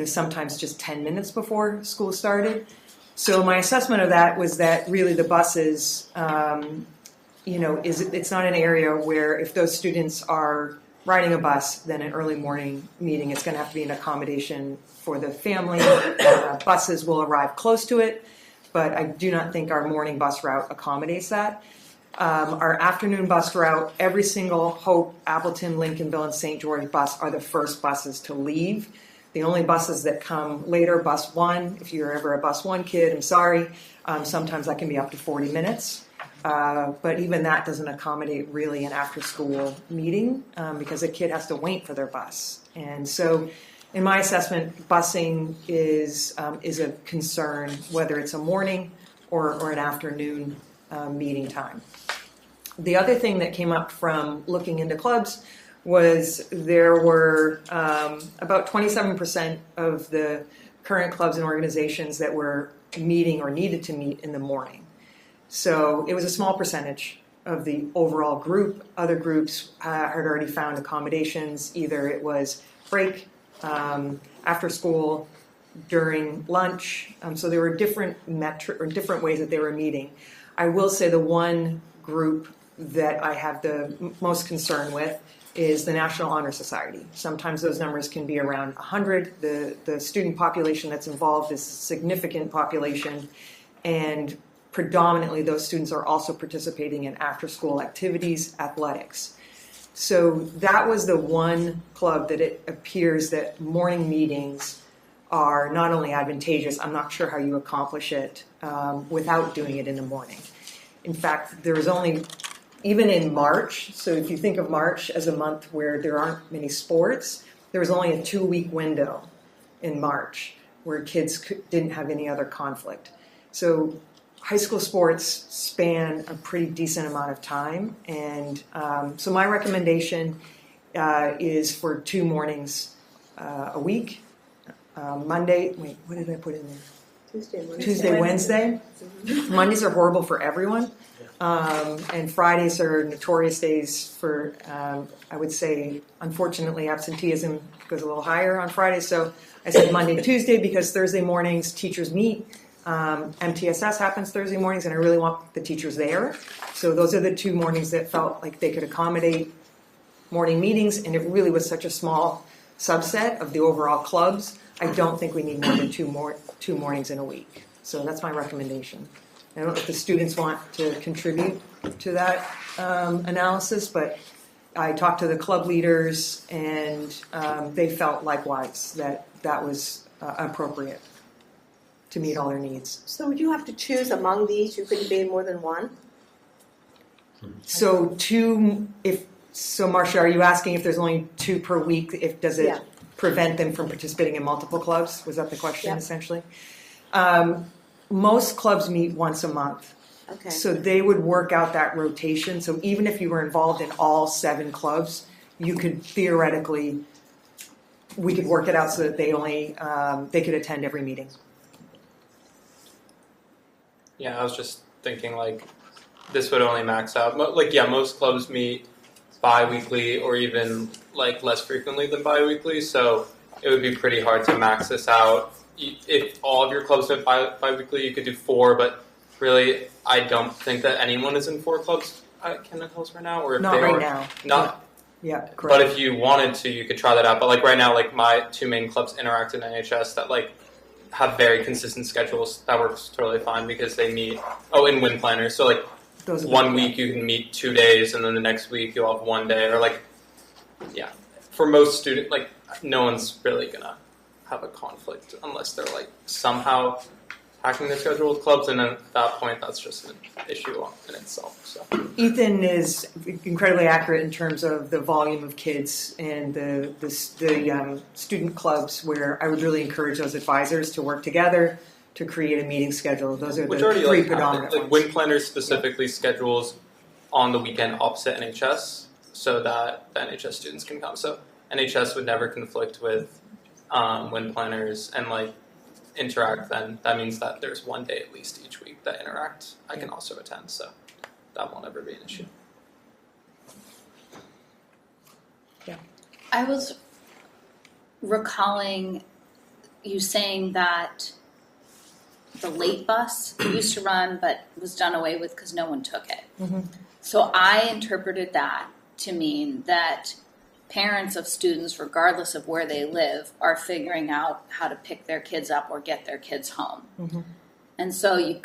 sometimes just 10 minutes before school started. So my assessment of that was that really the buses, it's not an area where if those students are riding a bus, then an early morning meeting, it's going to have to be an accommodation for the family. Buses will arrive close to it, but I do not think our morning bus route accommodates that. Our afternoon bus route, every single Hope, Appleton, Lincolnville, and St. George bus are the first buses to leave. The only buses that come later, bus 1, if you're ever a bus 1 kid, I'm sorry, sometimes that can be up to 40 minutes. But even that doesn't accommodate really an after-school meeting because a kid has to wait for their bus. And so in my assessment, busing is a concern, whether it's a morning or an afternoon meeting time. The other thing that came up from looking into clubs was there were about 27% of the current clubs and organizations that were meeting or needed to meet in the morning. So it was a small percentage of the overall group. Other groups had already found accommodations. Either it was break, after school, during lunch. So there were different ways that they were meeting. I will say the one group that I have the most concern with is the National Honor Society. Sometimes those numbers can be around 100. The student population that's involved is a significant population, and predominantly those students are also participating in after-school activities, athletics. So that was the one club that it appears that morning meetings are not only advantageous, I'm not sure how you accomplish it without doing it in the morning. In fact, there was only, even in March, so if you think of March as a month where there aren't many sports, there was only a 2-week window in March where kids didn't have any other conflict. So high school sports span a pretty decent amount of time, and so my recommendation is for 2 mornings a week. Monday, wait, what did I put in there? Tuesday, Wednesday. Mondays are horrible for everyone, and Fridays are notorious days for, I would say, unfortunately, absenteeism goes a little higher on Fridays. So I said Monday, Tuesday, because Thursday mornings teachers meet. MTSS happens Thursday mornings, and I really want the teachers there. So those are the 2 mornings that felt like they could accommodate morning meetings, and it really was such a small subset of the overall clubs. I don't think we need more than 2 mornings in a week. So that's my recommendation. I don't know if the students want to contribute to that analysis, but I talked to the club leaders, and they felt likewise that was appropriate to meet all their needs. So would you have to choose among these? You couldn't be more than one? So Marcia, are you asking if there's only 2 per week? Does it prevent them from participating in multiple clubs? Was that the question, essentially? Most clubs meet once a month. Okay. So they would work out that rotation. So even if you were involved in all 7 clubs, you could theoretically, we could work it out so that they could attend every meeting. Yeah, I was just thinking this would only max out. Most clubs meet bi-weekly or even less frequently than bi-weekly, so it would be pretty hard to max this out. If all of your clubs went bi-weekly, you could do 4, but really, I don't think that anyone is in 4 clubs at Camden Hills right now. Or if Not they right were, now. Not. Yeah, correct. But if you wanted to, you could try that out. But right now, my 2 main clubs, Interact and NHS, that have very consistent schedules. That works totally fine because they meet. Oh, and Win Planners. So one week you can meet 2 days, and then the next week you'll have 1 day. Or for most students, no one's really gonna have a conflict unless they're somehow packing their schedule with clubs, and then at that point, that's just an issue in itself. So Ethan is incredibly accurate in terms of the volume of kids and the student clubs, where I would really encourage those advisors to work together to create a meeting schedule. Those are which the already three like predominant like ones. Wing Planners specifically schedules on the weekend opposite NHS, so that the NHS students can come. So NHS would never conflict with Wing Planners and like interact. Then that means that there's one day at least each week that interact. I can also attend, so that won't ever be an issue. I was recalling you saying that the late bus used to run but was done away with because no one took it. Mm-hmm. So I interpreted that to mean that parents of students, regardless of where they live, are figuring out how to pick their kids up or get their kids home. Mm-hmm. And so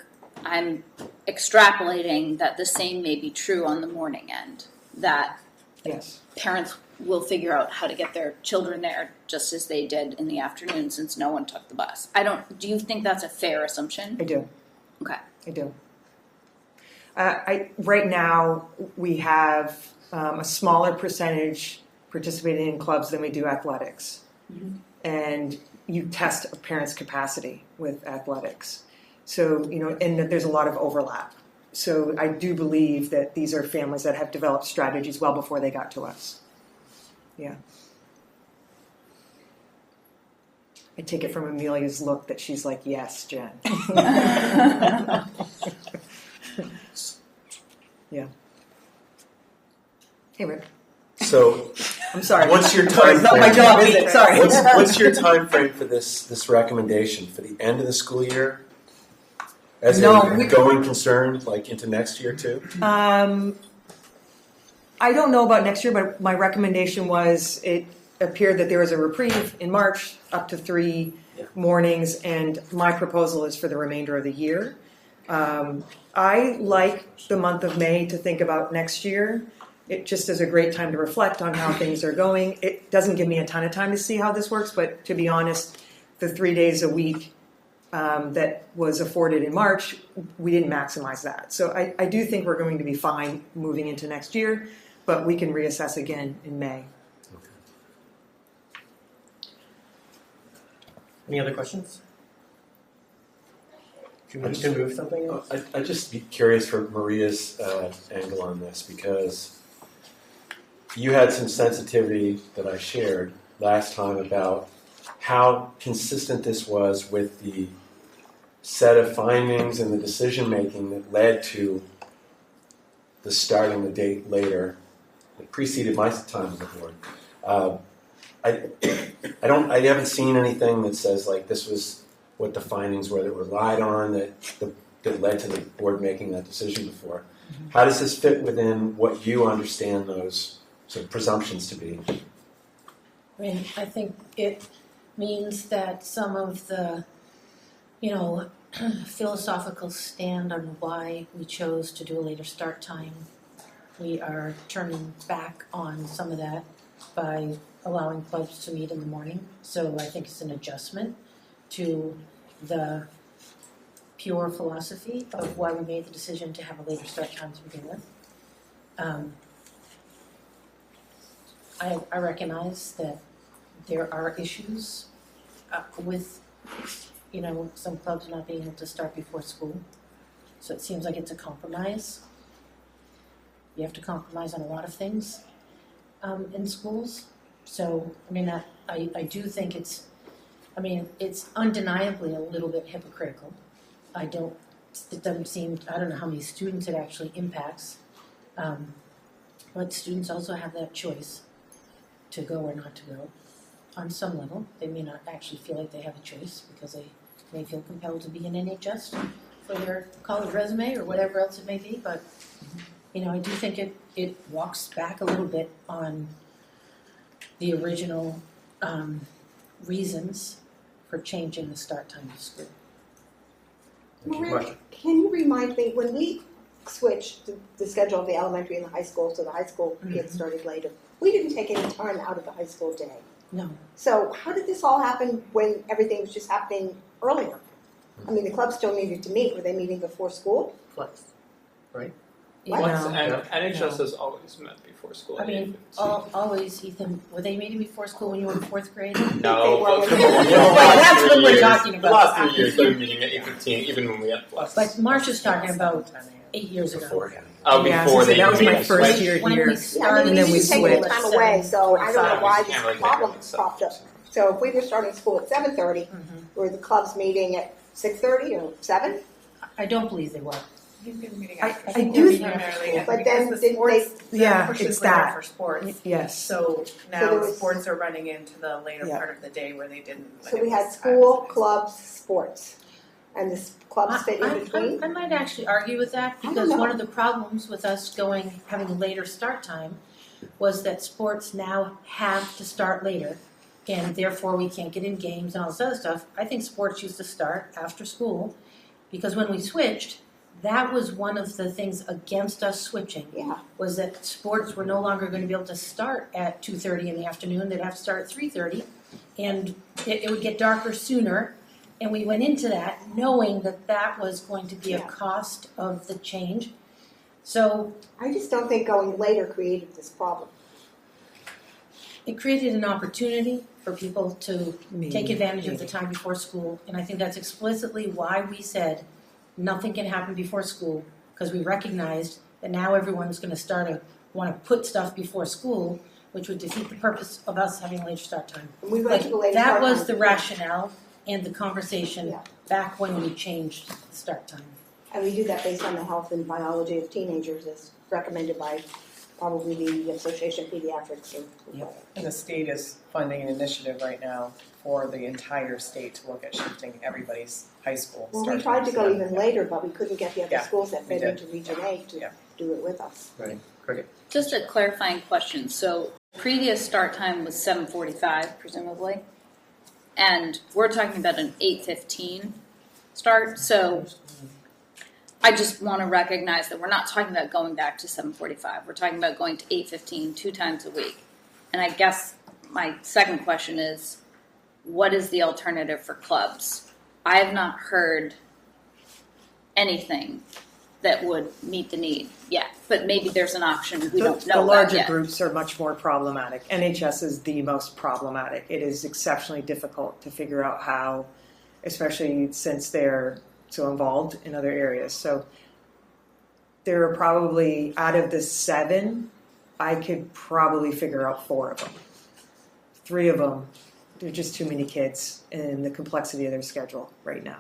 I'm extrapolating that the same may be true on the morning end, that Yes. parents will figure out how to get their children there just as they did in the afternoon since no one took the bus. Do you think that's a fair assumption? I do. Okay. I do. Right now, we have a smaller percentage participating in clubs than we do athletics. Mm-hmm. And you test a parent's capacity with athletics. So, and that there's a lot of overlap. So I do believe that these are families that have developed strategies well before they got to us. Yeah. I take it from Amelia's look that she's like, yes, Jen. Yeah. Hey, Rick. So, I'm sorry. What's your Sorry, time it's not frame? my job, is it? Sorry. What's your time frame for this recommendation for the end of the school year? As a going concern, like into next year too? I don't know about next year, but my recommendation was it appeared that there was a reprieve in March up to 3 mornings, and my proposal is for the remainder of the year. I like the month of May to think about next year. It just is a great time to reflect on how things are going. It doesn't give me a ton of time to see how this works, but to be honest, the 3 days a week that was afforded in March, we didn't maximize that. So I do think we're going to be fine moving into next year, but we can reassess again in May. Any other questions? Do you want to move something else? I'd just be curious for Maria's angle on this, because you had some sensitivity that I shared last time about how consistent this was with the set of findings and the decision making that led to the starting the date later that preceded my time on the board. I haven't seen anything that says like this was what the findings were that relied on that led to the board making that decision before. Mm-hmm. How does this fit within what you understand those sort of presumptions to be? I mean, I think it means that some of the, philosophical stand on why we chose to do a later start time, we are turning back on some of that by allowing clubs to meet in the morning. So I think it's an adjustment to the pure philosophy of why we made the decision to have a later start time to begin with. I recognize that there are issues with, some clubs not being able to start before school. So it seems like it's a compromise. You have to compromise on a lot of things in schools. So, I do think it's undeniably a little bit hypocritical. I don't know how many students it actually impacts. But students also have that choice to go or not to go. On some level, they may not actually feel like they have a choice because they may feel compelled to be in NHS for their college resume or whatever else it may be. But, I do think it walks back a little bit on the original reasons for changing the start time of school. Maria, can you remind me, when we switched the schedule of the elementary and the high school, so the high school kids started later, we didn't take any time out of the high school day. No. So how did this all happen when everything was just happening earlier? I mean, the clubs still needed to meet. Were they meeting before school? Flex, right? What? And NHS has always met before school. I mean, always, Ethan, were they meeting before school when you were in 4th grade? No, Well, but that's what we're talking the about. last 3 years they were meeting at 8:15, even when we had flex. But Marcia's talking about 8 years ago. Beforehand. Before they that was my even first switched. year When here. we Yeah, I started, mean, And then we we didn't take any switched. time away, so I don't know why Can't this really problem make it popped up. So if we were starting school at 7:30, Mm-hmm. were the clubs meeting at 6:30 or 7? I don't believe they were. I do, But then because did they? yeah, pushes it's later that. for sports. Yes. So So now there was- sports are running into the later Yeah. part of the day where they didn't. when So it we had was school, time. clubs, sports, and the clubs fit in between. I might actually argue with that I don't because know. one of the problems with us having a later start time was that sports now have to start later and therefore we can't get in games and all this other stuff. I think sports used to start after school because when we switched, that was one of the things against us switching. Yeah. Was that sports were no longer going to be able to start at 2:30 in the afternoon. They'd have to start at 3:30 and it would get darker sooner. And we went into that knowing that that was going to be a cost of the change. So I just don't think going later created this problem. it created an opportunity for people to Maybe, take advantage of the maybe. time before school. And I think that's explicitly why we said nothing can happen before school, because we recognized that now everyone's going to want to put stuff before school, which would defeat the purpose of us having a later start time. And we went to the later that start was time. the rationale and the conversation Yeah. back when we changed the start time. And we do that based on the health and biology of teenagers as recommended by probably the Association of Pediatrics or whatever. And the state is funding an initiative right now for the entire state to look at shifting everybody's high school Well, start we tried to times. go even later, but we couldn't get the other Yeah, schools that we fit did. into Region 8 to do it with us. Right. Cricket. Just a clarifying question. So previous start time was 7:45, presumably, and we're talking about an 8:15 start. So I just want to recognize that we're not talking about going back to 7:45. We're talking about going to 8:15 2 times a week. And I guess my second question is, what is the alternative for clubs? I have not heard anything that would meet the need yet, but maybe there's an option we don't know The about larger yet. groups are much more problematic. NHS is the most problematic. It is exceptionally difficult to figure out how, especially since they're so involved in other areas. So there are probably, out of the 7, I could probably figure out 4 of them. 3 of them, there are just too many kids and the complexity of their schedule right now.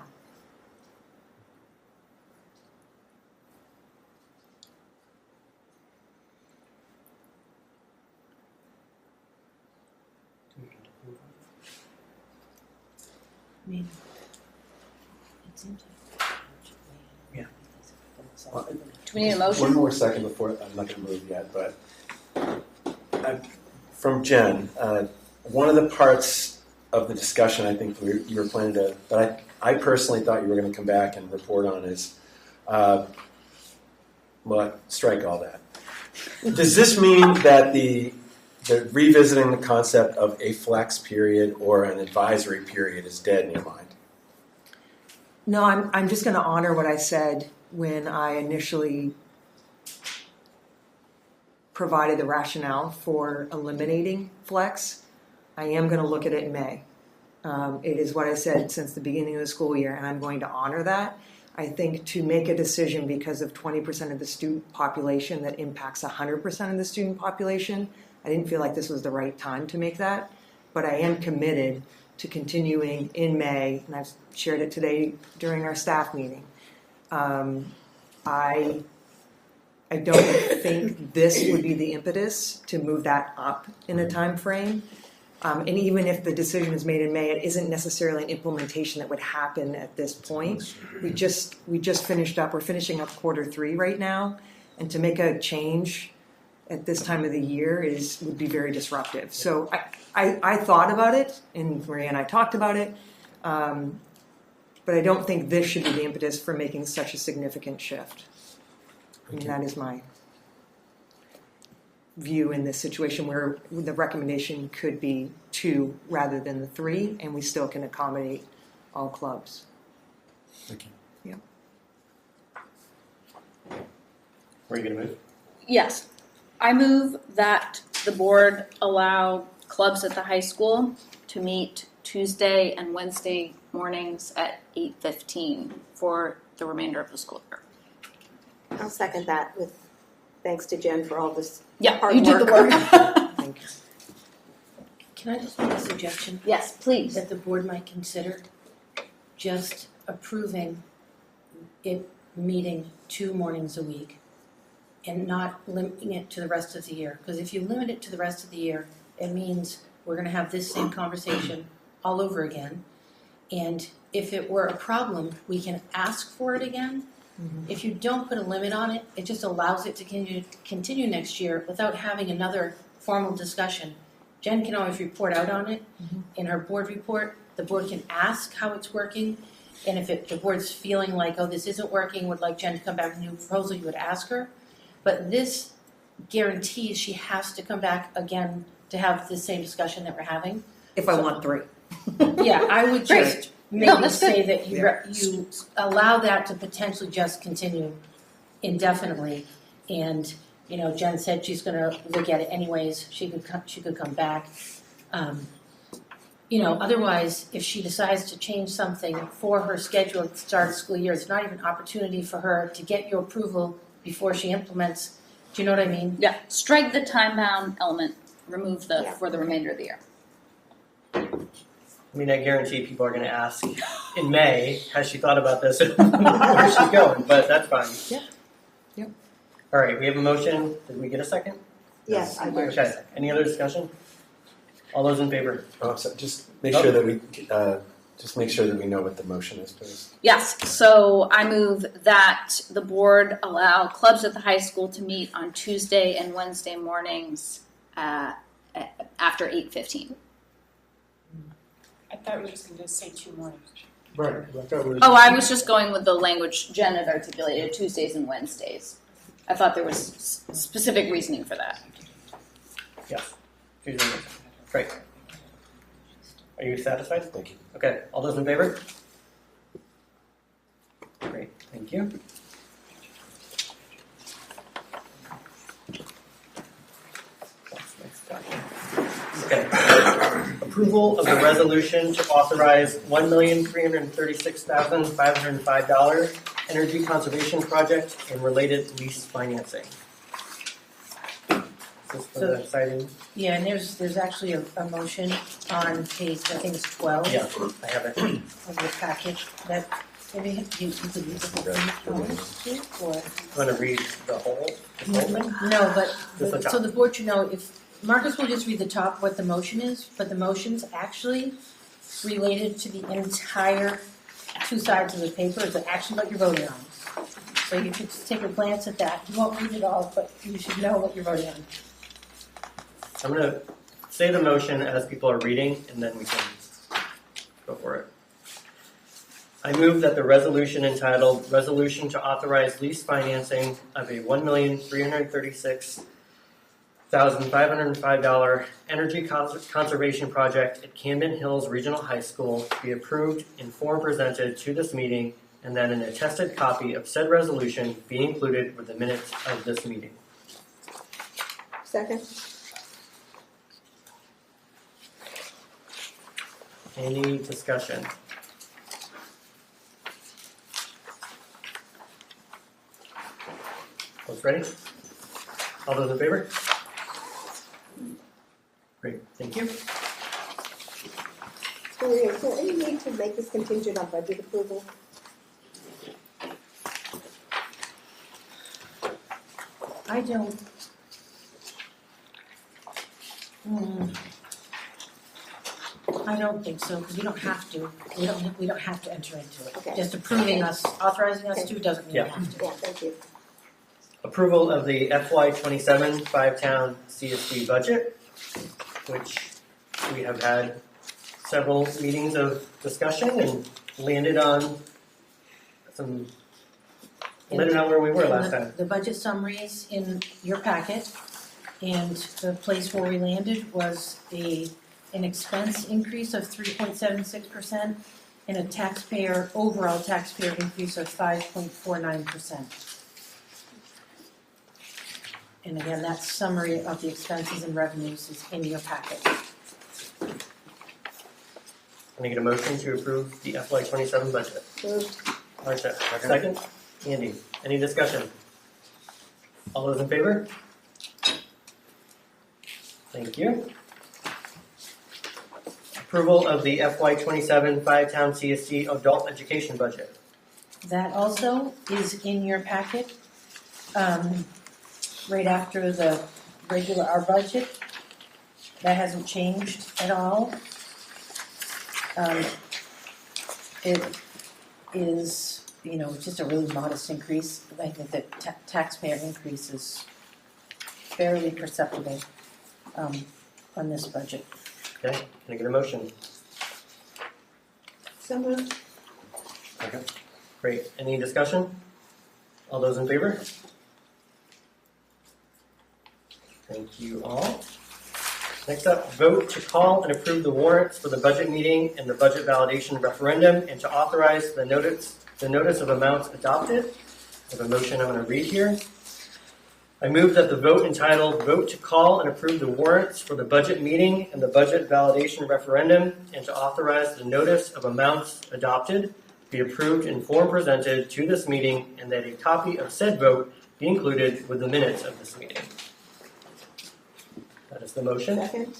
I mean, it seems like Yeah. Do we need a motion? One more second before, I'm not going to move yet, but from Jen, one of the parts of the discussion I think you were planning to, but I personally thought you were going to come back and report on is, well, strike all that. Does this mean that the revisiting the concept of a flex period or an advisory period is dead in your mind? No, I'm just going to honor what I said when I initially provided the rationale for eliminating flex. I am going to look at it in May. It is what I said since the beginning of the school year, and I'm going to honor that. I think to make a decision because of 20% of the student population that impacts 100% of the student population, I didn't feel like this was the right time to make that. But I am committed to continuing in May, and I've shared it today during our staff meeting. I don't think this would be the impetus to move that up in a time frame. And even if the decision is made in May, it isn't necessarily an implementation that would happen at this point. We just finished up. We're finishing up Q3 right now, and to make a change at this time of the year would be very disruptive. So I thought about it, and Maria and I talked about it, but I don't think this should be the impetus for making such a significant shift. And that is my view in this situation where the recommendation could be 2 rather than the 3, and we still can accommodate all clubs. Thank you. Were you gonna move? Yes. I move that the board allow clubs at the high school to meet Tuesday and Wednesday mornings at 8:15 for the remainder of the school year. I'll second that with thanks to Jen for all this Yeah, hard you did the work. Can I just make a suggestion? Yes, please. That the board might consider just approving it meeting 2 mornings a week and not limiting it to the rest of the year. Because if you limit it to the rest of the year, it means we're going to have this same conversation all over again. And if it were a problem, we can ask for it again. If you don't put a limit on it, it just allows it to continue next year without having another formal discussion. Jen can always report out on it in her board report. The board can ask how it's working. And if the board's feeling like, oh, this isn't working, would like Jen to come back with a new proposal, you would ask her. But this guarantees she has to come back again to have the same discussion that we're having. If I want 3. Yeah, I would Great. just No, maybe that's say good. that you allow that to potentially just continue indefinitely. And, you know, Jen said she's gonna look at it anyways, she could come back. You know, otherwise, if she decides to change something for her schedule at the start of the school year, it's not even an opportunity for her to get your approval before she implements. Do you know what I mean? Yeah, strike the time-bound element, remove the for the remainder of the year. I mean, I guarantee people are going to ask in May, has she thought about this and where she's going? But that's fine. Yep. All right, we have a motion. Did we get a second? Yes, I do. Okay. Any other discussion? All those in favor? Oh, so just make sure that we know what the motion is, please. Yes, so I move that the board allow clubs at the high school to meet on Tuesday and Wednesday mornings after 8:15. I thought we were just going to say 2 mornings. Right. Oh, I was just going with the language Jen had articulated, Tuesdays and Wednesdays. I thought there was specific reasoning for that. Yes. Great. Are you satisfied? Thank you. Okay. All those in favor? Great. Thank you. Okay. Approval of the resolution to authorize $1,336,505 energy conservation project and related lease financing. Is this the exciting? Yeah, and there's actually a motion on page, I think it's 12. Yeah, I have it. Of the package that maybe you could use the whole thing, or Want to read the whole? no, but Just the top. so the board should know if Marcus will just read the top what the motion is, but the motion's actually related to the entire 2 sides of the paper. It's actually what you're voting on. So you should just take a glance at that. You won't read it all, but you should know what you're voting on. I'm going to say the motion as people are reading, and then we can go for it. I move that the resolution entitled Resolution to Authorize Lease Financing of a $1,336,505 Energy Conservation Project at Camden Hills Regional High School be approved in form presented to this meeting, and that an attested copy of said resolution be included with the minutes of this meeting. Second? Any discussion? Those ready? All those in favor? Great, thank you. Maria, is there any need to make this contingent on budget approval? I don't. I don't think so, because we don't have to. We don't have to enter into it. Okay. Just approving us, authorizing us to doesn't mean we have to. Yeah, thank you. Approval of the FY27 5-Town CSD budget, which we have had several meetings of discussion and landed on where we were last time. The budget summary is in your packet, and the place where we landed was an expense increase of 3.76%, and a overall taxpayer increase of 5.49%. And again, that summary of the expenses and revenues is in your packet. Can I get a motion to approve the FY27 budget? Moved. Marcia, second. Andy, any discussion? All those in favor? Thank you. Approval of the FY27 Town CSD adult education budget. That also is in your packet, right after the our budget. That hasn't changed at all. It is, just a really modest increase. I think the taxpayer increase is fairly perceptible on this budget. Okay, can I get a motion? So moved. Okay. Great. Any discussion? All those in favor? Thank you all. Next up, vote to call and approve the warrants for the budget meeting and the budget validation referendum and to authorize the notice of amounts adopted. I have a motion I'm going to read here. I move that the vote entitled Vote to Call and Approve the Warrants for the Budget Meeting and the Budget Validation Referendum and to authorize the notice of amounts adopted be approved in form presented to this meeting and that a copy of said vote be included with the minutes of this meeting. That is the motion. Second.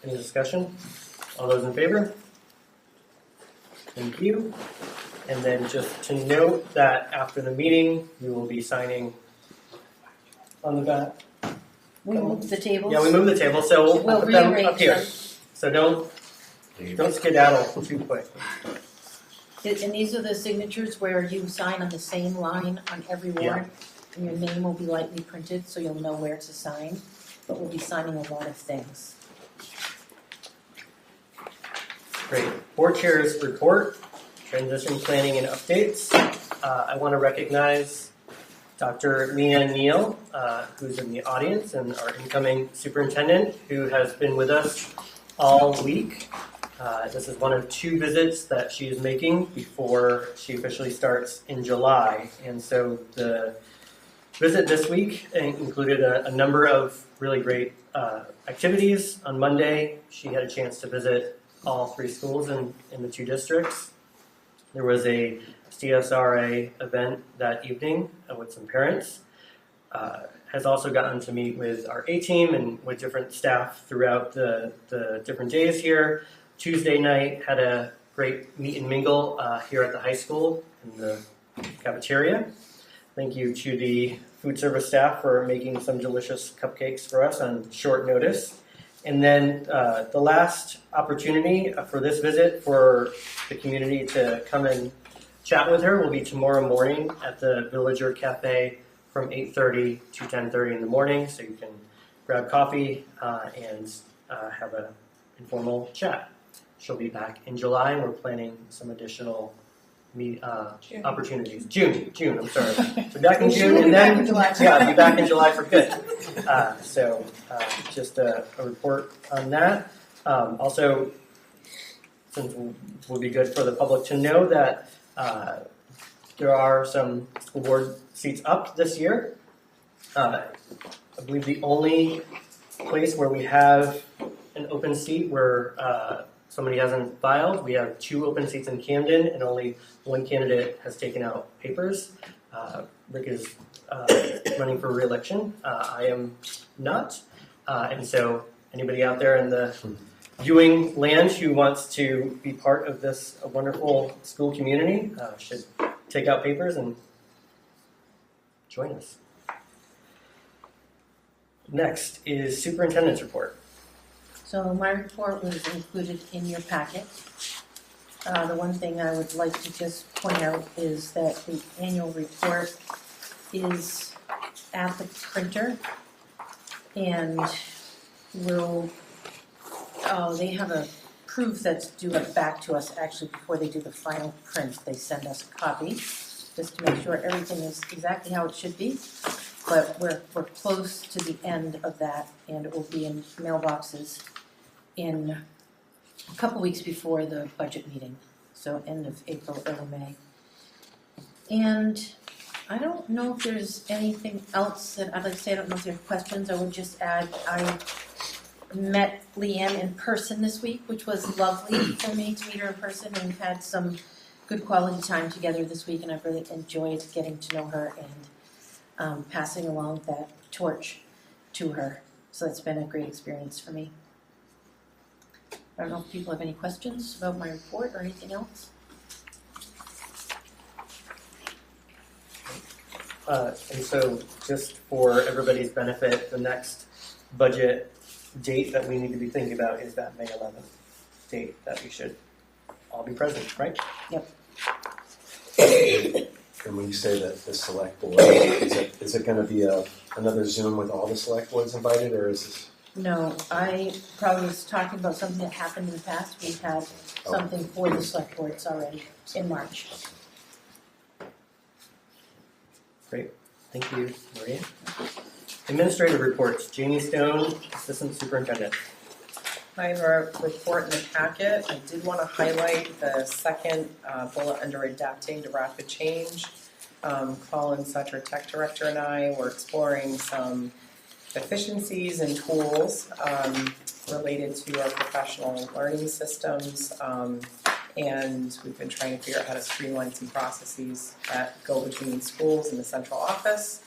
Any discussion? All those in favor? Thank you. And then just to note that after the meeting, we will be signing on the back. We moved the tables. Yeah, we moved the table, so we'll put them up rearrange here. them. So don't skedaddle too quick. And these are the signatures where you sign on the same line on every warrant, and your name will be lightly printed, so you'll know where to sign. But we'll be signing a lot of things. Great. Board Chair's report, transition planning and updates. I want to recognize Dr. Mia Neal, who's in the audience, and our incoming superintendent, who has been with us all week. This is one of 2 visits that she is making before she officially starts in July. And so the visit this week included a number of really great activities. On Monday, she had a chance to visit all 3 schools in the 2 districts. There was a CSRA event that evening with some parents. Has also gotten to meet with our A-team and with different staff throughout the different days here. Tuesday night had a great meet and mingle here at the high school in the cafeteria. Thank you to the food service staff for making some delicious cupcakes for us on short notice. And then the last opportunity for this visit for the community to come and chat with her will be tomorrow morning at the Villager Cafe from 8:30 to 10:30 in the morning. So you can grab coffee and have an informal chat. She'll be back in July, and we're planning some additional opportunities. June, I'm sorry. So back in June, and then I'll be back in July for good. So just a report on that. Also, since it will be good for the public to know that there are some school board seats up this year. I believe the only place where we have an open seat where somebody hasn't filed, we have 2 open seats in Camden, and only 1 candidate has taken out papers. Rick is running for re-election. I am not. And so anybody out there in the viewing land who wants to be part of this wonderful school community should take out papers and join us. Next is superintendent's report. So my report was included in your packet. The one thing I would like to just point out is that the annual report is at the printer, and they have a proof that's due back to us actually before they do the final print. They send us a copy just to make sure everything is exactly how it should be. But we're close to the end of that, and it will be in mailboxes in a couple weeks before the budget meeting, so end of April, early May. And I don't know if there's anything else that I'd like to say. I don't know if there are questions. I would just add I met Leanne in person this week, which was lovely for me to meet her in person, and had some good quality time together this week, and I've really enjoyed getting to know her and passing along that torch to her. So it's been a great experience for me. I don't know if people have any questions about my report or anything else. And so just for everybody's benefit, the next budget date that we need to be thinking about is that May 11th date that we should all be present, right? Yep. And when you say that the select board, is it going to be another Zoom with all the select boards invited, or is this? No, I probably was talking about something that happened in the past. We've had something for the select boards already in March. Great. Thank you, Maria. Administrative reports. Jamie Stone, Assistant Superintendent. I have a report in the packet. I did want to highlight the second bullet under adapting to rapid change. Colin Such, our tech director, and I were exploring some efficiencies and tools related to our professional learning systems, and we've been trying to figure out how to streamline some processes that go between schools and the central office.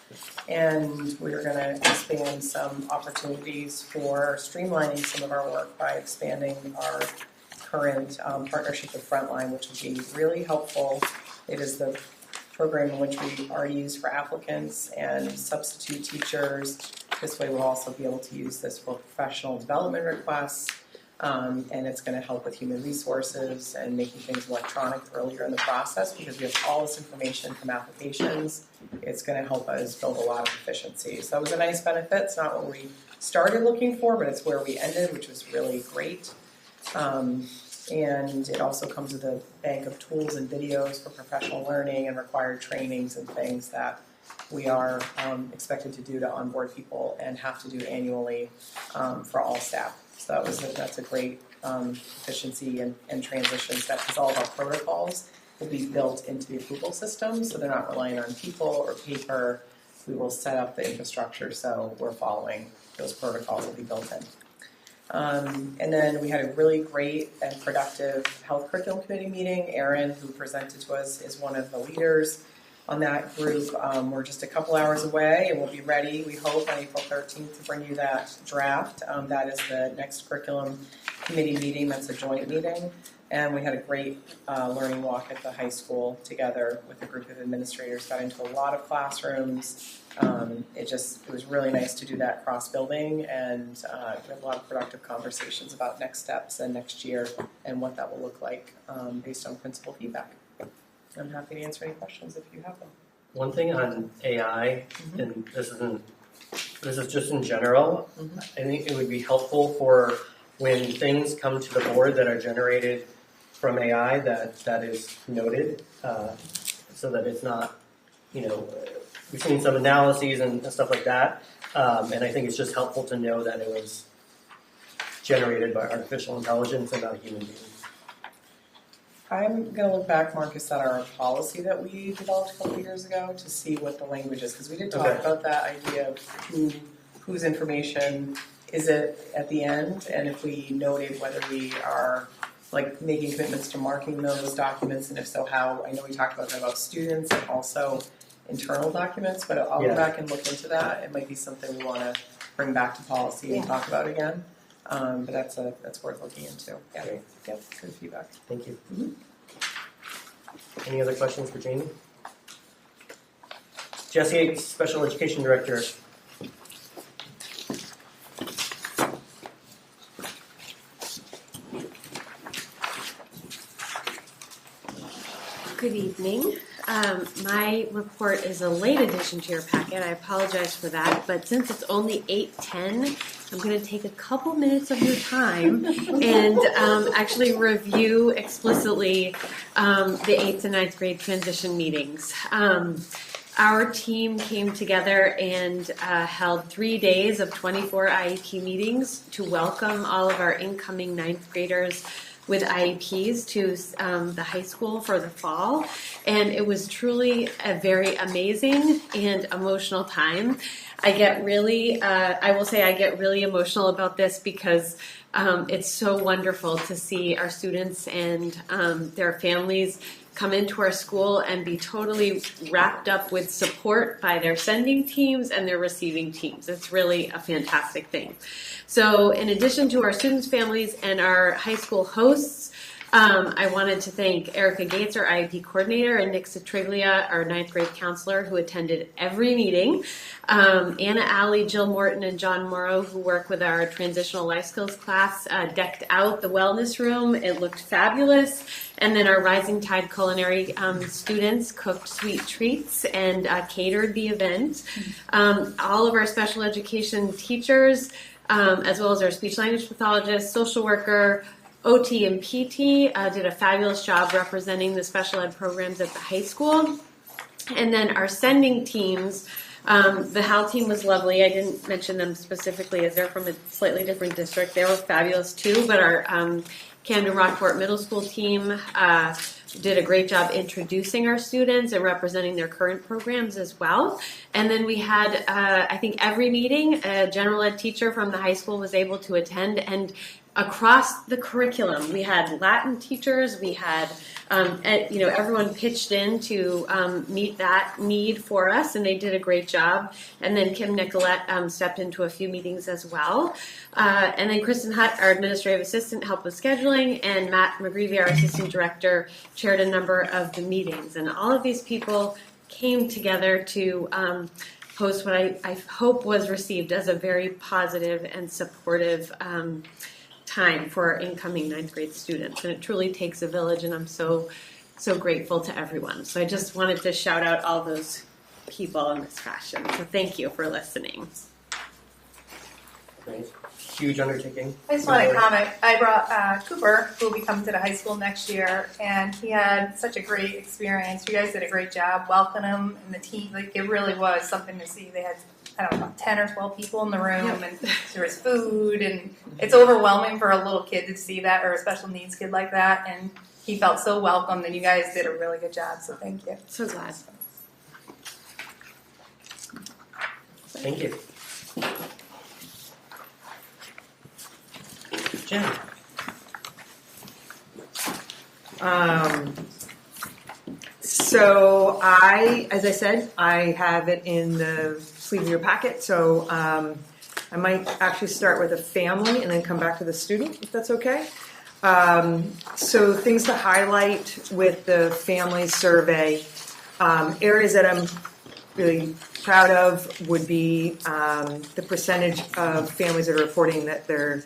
And we're going to expand some opportunities for streamlining some of our work by expanding our current partnership with Frontline, which will be really helpful. It is the program in which we already use for applicants and substitute teachers. This way we'll also be able to use this for professional development requests, and it's going to help with human resources and making things electronic earlier in the process, because we have all this information from applications. It's going to help us build a lot of efficiency. So that was a nice benefit. It's not what we started looking for, but it's where we ended, which was really great. And it also comes with a bank of tools and videos for professional learning and required trainings and things that we are expected to do to onboard people and have to do annually for all staff. So that's a great efficiency and transition step, because all of our protocols will be built into the approval system, so they're not relying on people or paper. We will set up the infrastructure so we're following those protocols that will be built in. And then we had a really great and productive health curriculum committee meeting. Erin, who presented to us, is one of the leaders on that group. We're just a couple hours away, and we'll be ready, we hope, on April 13th to bring you that draft. That is the next curriculum committee meeting. That's a joint meeting. And we had a great learning walk at the high school together with a group of administrators, got into a lot of classrooms. It was really nice to do that cross-building, and we had a lot of productive conversations about next steps and next year and what that will look like based on principal feedback. I'm happy to answer any questions if you have them. One thing on AI, and this is just in general, I think it would be helpful for when things come to the board that are generated from AI that is noted, so that it's not, we've seen some analyses and stuff like that, and I think it's just helpful to know that it was generated by artificial intelligence and not a human being. I'm going to look back, Marcus, at our policy that we developed a couple years ago to see what the language is, because we did talk about that idea of whose information is it at the end, and if we noted whether we are making commitments to marking those documents, and if so, how. I know we talked about that about students and also internal documents, but I'll go back and look into that. It might be something we want to bring back to policy and talk about again. But that's worth looking into. Yeah. Great. Yep. Good feedback. Thank you. Any other questions for Jamie? Jesse Yates, Special Education Director. Good evening. My report is a late addition to your packet. I apologize for that, but since it's only 8:10, I'm going to take a couple minutes of your time and actually review explicitly the 8th and 9th grade transition meetings. our team came together and held 3 days of 24 IEP meetings to welcome all of our incoming 9th graders with IEPs to the high school for the fall. And it was truly a very amazing and emotional time. I get really, I will say I get really emotional about this because it's so wonderful to see our students and their families come into our school and be totally wrapped up with support by their sending teams and their receiving teams. It's really a fantastic thing. So in addition to our students' families and our high school hosts, I wanted to thank Erica Gates, our IEP coordinator, and Nick Citriglia, our 9th grade counselor, who attended every meeting. Anna Alley, Jill Morton, and John Morrow, who work with our transitional life skills class, decked out the wellness room. It looked fabulous. And then our Rising Tide culinary students cooked sweet treats and catered the event. All of our special education teachers, as well as our speech language pathologist, social worker, OT and PT did a fabulous job representing the special ed programs at the high school. And then our sending teams, the HAL team was lovely. I didn't mention them specifically as they're from a slightly different district. They were fabulous too, but our Camden Rockport Middle School team did a great job introducing our students and representing their current programs as well. And then we had, I think every meeting, a general ed teacher from the high school was able to attend, and across the curriculum, we had Latin teachers, we had, everyone pitched in to meet that need for us, and they did a great job. And then Kim Nicolette stepped into a few meetings as well. And then Kristen Hutt, our administrative assistant, helped with scheduling, and Matt McGreevy, our assistant director, chaired a number of the meetings. And all of these people came together to host what I hope was received as a very positive and supportive time for our incoming 9th grade students. And it truly takes a village, and I'm so grateful to everyone. So I just wanted to shout out all those people in this fashion. So thank you for listening. Great. Huge undertaking. I just want to comment. I brought Cooper, who will be coming to the high school next year, and he had such a great experience. You guys did a great job welcoming him, and the team, like, it really was something to see. They had, I don't know, 10 or 12 people in the room, and there was food, and it's overwhelming for a little kid to see that, or a special needs kid like that, and he felt so welcomed, and you guys did a really good job, so thank you. So glad. Thank you. Jen. So as I said, I have it in the sleeve of your packet. So I might actually start with a family and then come back to the student, if that's okay. So things to highlight with the family survey, areas that I'm really proud of would be the percentage of families that are reporting that they're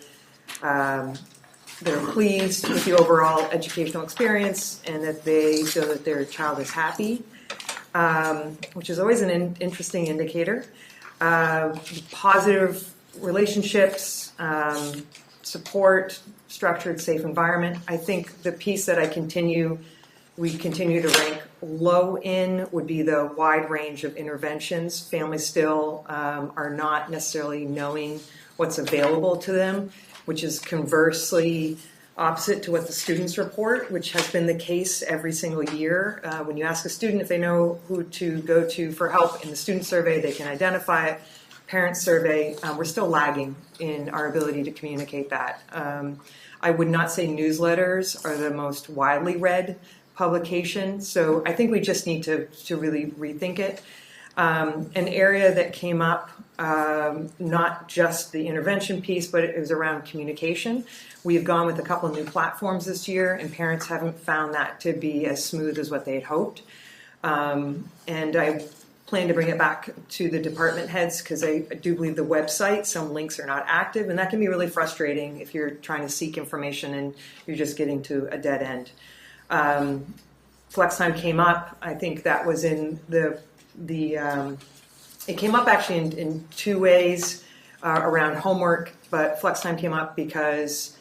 pleased with the overall educational experience and that they feel that their child is happy, which is always an interesting indicator. Positive relationships, support, structured, safe environment. I think the piece that we continue to rank low in would be the wide range of interventions. Families still are not necessarily knowing what's available to them, which is conversely opposite to what the students report, which has been the case every single year. When you ask a student if they know who to go to for help in the student survey, they can identify it. Parent survey, we're still lagging in our ability to communicate that. I would not say newsletters are the most widely read publication, so I think we just need to really rethink it. An area that came up, not just the intervention piece, but it was around communication. We've gone with a couple of new platforms this year, and parents haven't found that to be as smooth as what they had hoped. And I plan to bring it back to the department heads because I do believe the website, some links are not active, and that can be really frustrating if you're trying to seek information and you're just getting to a dead end. Flex time came up. I think that was in it came up actually in two ways around homework, but flex time came up because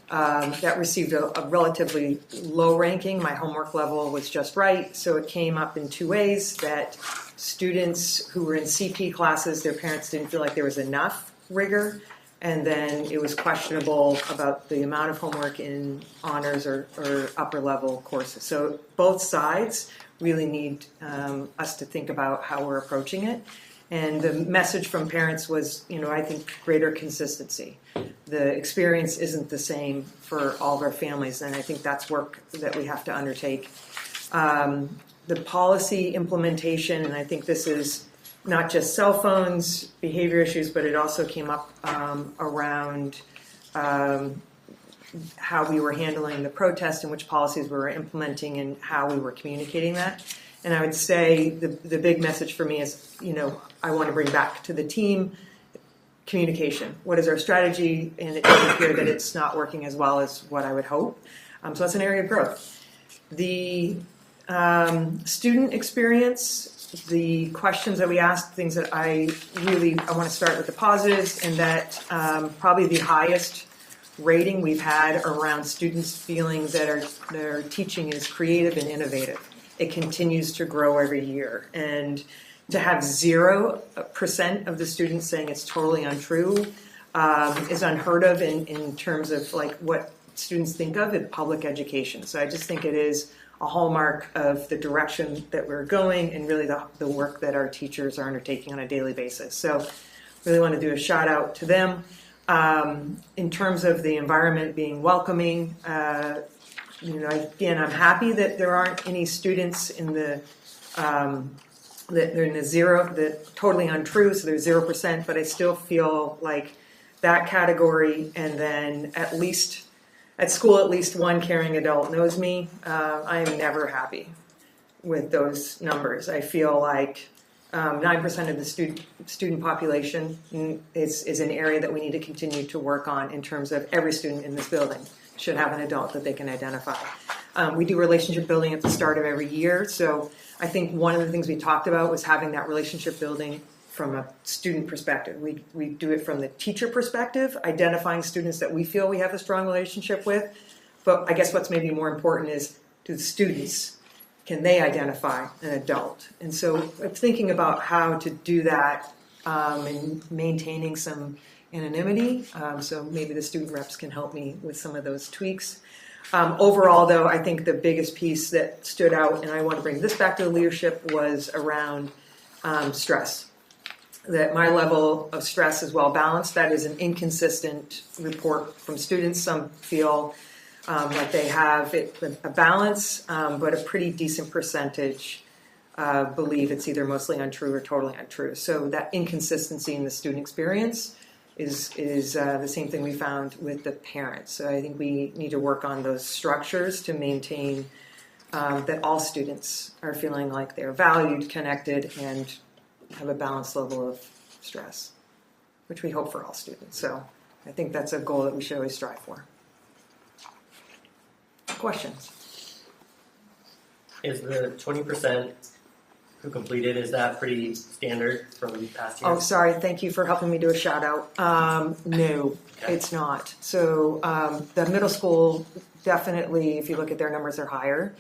that received a relatively low ranking. My homework level was just right, so it came up in two ways, that students who were in CP classes, their parents didn't feel like there was enough rigor, and then it was questionable about the amount of homework in honors or upper level courses. So both sides really need us to think about how we're approaching it. And the message from parents was, I think greater consistency. The experience isn't the same for all of our families, and I think that's work that we have to undertake. The policy implementation, and I think this is not just cell phones, behavior issues, but it also came up around how we were handling the protest and which policies we were implementing and how we were communicating that. And I would say the big message for me is, I want to bring back to the team communication. What is our strategy? And it doesn't appear that it's not working as well as what I would hope. So that's an area of growth. The student experience, the questions that we asked, things that I want to start with the positives, and that probably the highest rating we've had around students feeling that their teaching is creative and innovative. It continues to grow every year. And to have 0% of the students saying it's totally untrue is unheard of in terms of like what students think of in public education. So I just think it is a hallmark of the direction that we're going and really the work that our teachers are undertaking on a daily basis. So really want to do a shout out to them. In terms of the environment being welcoming, again, I'm happy that there aren't any students in the that they're in the zero, that totally untrue, so they're 0%, but I still feel like that category, and then at school, at least one caring adult knows me. I am never happy with those numbers. I feel like 9% of the student population is an area that we need to continue to work on in terms of every student in this building should have an adult that they can identify. We do relationship building at the start of every year, so I think one of the things we talked about was having that relationship building from a student perspective. We do it from the teacher perspective, identifying students that we feel we have a strong relationship with, but I guess what's maybe more important is, do the students, can they identify an adult? And so I'm thinking about how to do that and maintaining some anonymity, so maybe the student reps can help me with some of those tweaks. Overall, though, I think the biggest piece that stood out, and I want to bring this back to the leadership, was around stress. That my level of stress is well balanced. That is an inconsistent report from students. Some feel like they have a balance, but a pretty decent percentage believe it's either mostly untrue or totally untrue. So that inconsistency in the student experience is the same thing we found with the parents. So I think we need to work on those structures to maintain that all students are feeling like they're valued, connected, and have a balanced level of stress, which we hope for all students. So I think that's a goal that we should always strive for. Questions? Is the 20% who completed, is that pretty standard from past years? Oh, sorry. Thank you for helping me do a shout out. No, okay. It's not. So the middle school, definitely, if you look at their numbers, are higher.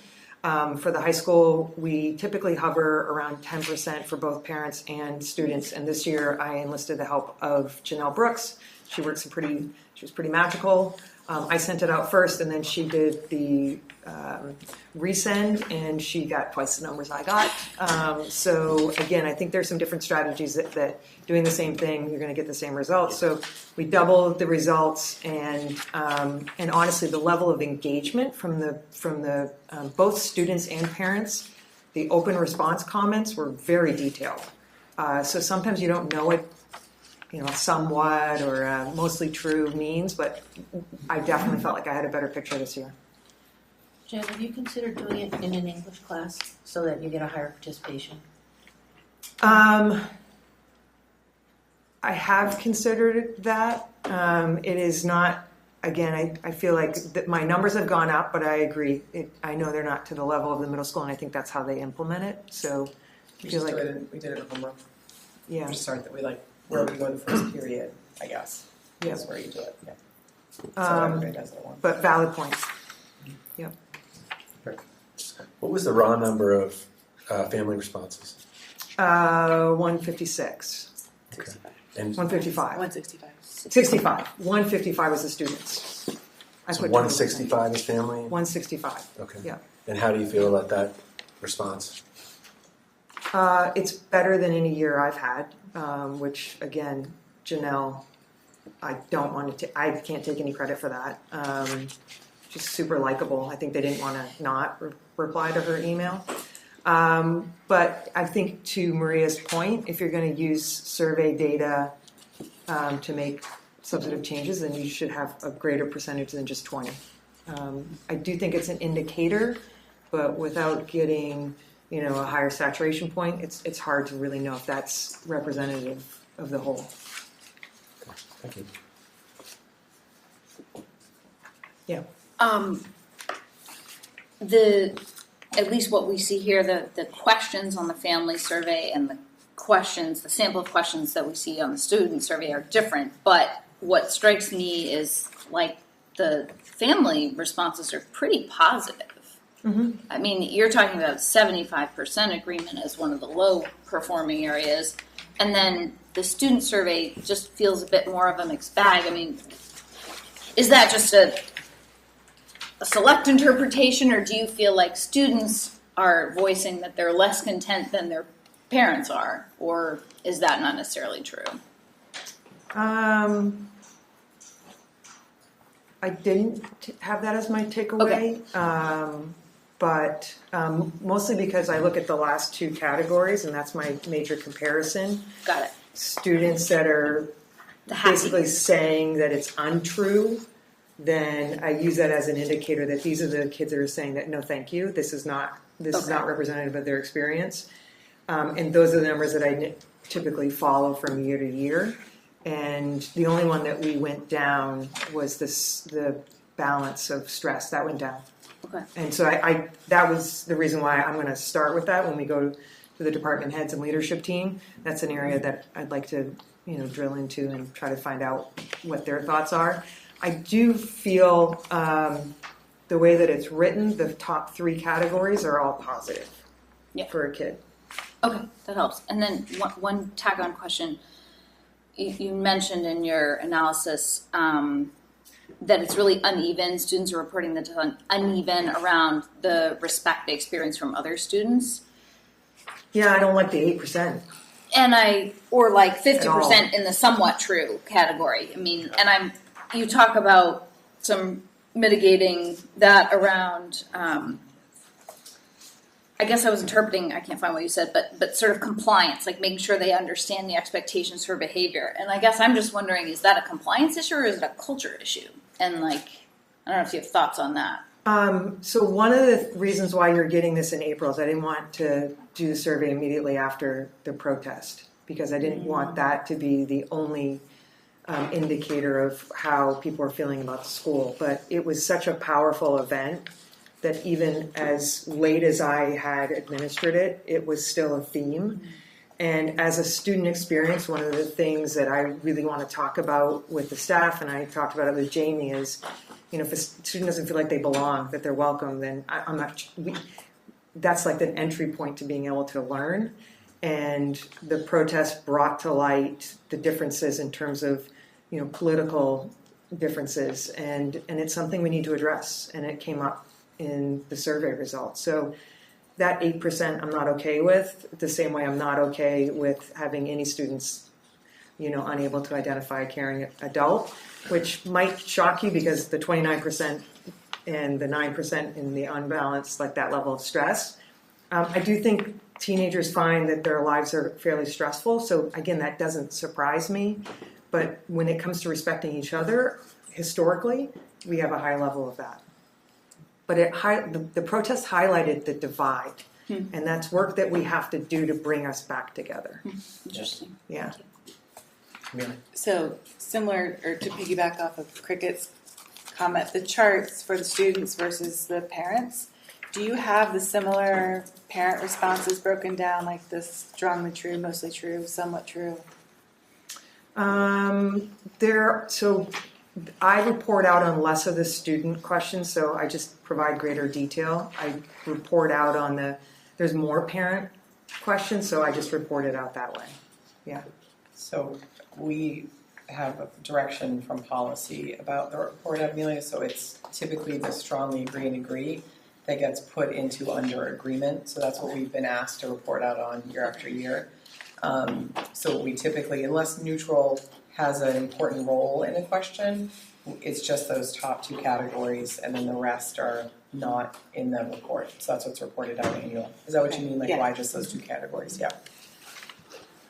For the high school, we typically hover around 10% for both parents and students. And this year, I enlisted the help of Janelle Brooks. She was pretty magical. I sent it out first, and then she did the resend, and she got twice the numbers I got. So again, I think there's some different strategies that doing the same thing, you're going to get the same results. So we doubled the results, and honestly, the level of engagement from the both students and parents, the open response comments were very detailed. So sometimes you don't know what somewhat or mostly true means, but I definitely felt like I had a better picture this year. Jen, have you considered doing it in an English class so that you get a higher participation? I have considered that. It is not, again, I feel like my numbers have gone up, but I agree. I know they're not to the level of the middle school, and I think that's how they implement it. So we did it in homework. Yeah. Just start that we where we go the first period, I guess. Yeah. That's where you do it. Yeah. So everybody does it once. But valid points. Yep. What was the raw number of family responses? 156. And 155. 165. 65. 155 is the students. I so put 165 is family? 165. Okay. Yeah. And how do you feel about that response? It's better than any year I've had, which again, Janelle, I can't take any credit for that. She's super likable. I think they didn't want to not reply to her email. But I think to Maria's point, if you're going to use survey data to make substantive changes, then you should have a greater percentage than just 20. I do think it's an indicator, but without getting a higher saturation point, it's hard to really know if that's representative of the whole. Thank you. Yeah. At least what we see here, the questions on the family survey and the sample of questions that we see on the student survey are different. But what strikes me is like the family responses are pretty positive. Mm-hmm. I mean, you're talking about 75% agreement as one of the low performing areas. And then the student survey just feels a bit more of a mixed bag. I mean, is that just a select interpretation, or do you feel like students are voicing that they're less content than their parents are, or is that not necessarily true? I didn't have that as my takeaway, but mostly because I look at the last two categories, and that's my major comparison. Got it. Students that are basically saying that it's untrue, then I use that as an indicator that these are the kids that are saying that no, thank you, this is not representative of their experience, and those are the numbers that I typically follow from year to year. And the only one that we went down was the balance of stress that went down. Okay. And so I that was the reason why I'm going to start with that when we go to the department heads and leadership team. That's an area that I'd like to drill into and try to find out what their thoughts are. I do feel the way that it's written, the top three categories are all positive for a kid. Okay, that helps. And then one tag-on question. You mentioned in your analysis that it's really uneven. Students are reporting that it's uneven around the respect they experience from other students. Yeah, I don't like the 8%. Or like 50% in the somewhat true category. I mean, you talk about some mitigating that around, I guess I was interpreting, I can't find what you said, but sort of compliance, like making sure they understand the expectations for behavior. And I guess I'm just wondering, is that a compliance issue or is it a culture issue? And I don't know if you have thoughts on that. So one of the reasons why you're getting this in April is I didn't want to do the survey immediately after the protest because I didn't want that to be the only indicator of how people are feeling about the school. But it was such a powerful event that even as late as I had administered it, it was still a theme. And as a student experience, one of the things that I really want to talk about with the staff, and I talked about it with Jamie, is, if a student doesn't feel like they belong, that they're welcome, then that's like the entry point to being able to learn. And the protest brought to light the differences in terms of, political differences. And it's something we need to address. And it came up in the survey results. So that 8% I'm not okay with, the same way I'm not okay with having any students, unable to identify a caring adult, which might shock you because the 29% and the 9% in the unbalanced, like that level of stress. I do think teenagers find that their lives are fairly stressful. So again, that doesn't surprise me. But when it comes to respecting each other, historically, we have a high level of that. But the protest highlighted the divide, and that's work that we have to do to bring us back together. Interesting. Yeah. So similar, or to piggyback off of Cricket's comment, the charts for the students versus the parents, do you have the similar parent responses broken down like this strongly true, mostly true, somewhat true? So I report out on less of the student questions, so I just provide greater detail. I report out on there's more parent questions, so I just report it out that way. So we have a direction from policy about the report, Amelia, so it's typically the strongly agree and agree that gets put into under agreement, so that's what we've been asked to report out on year after year. So we typically, unless neutral has an important role in a question, it's just those top two categories, and then the rest are not in the report. So that's what's reported out annually. Is that what you mean? Like, why just those two categories? Yeah.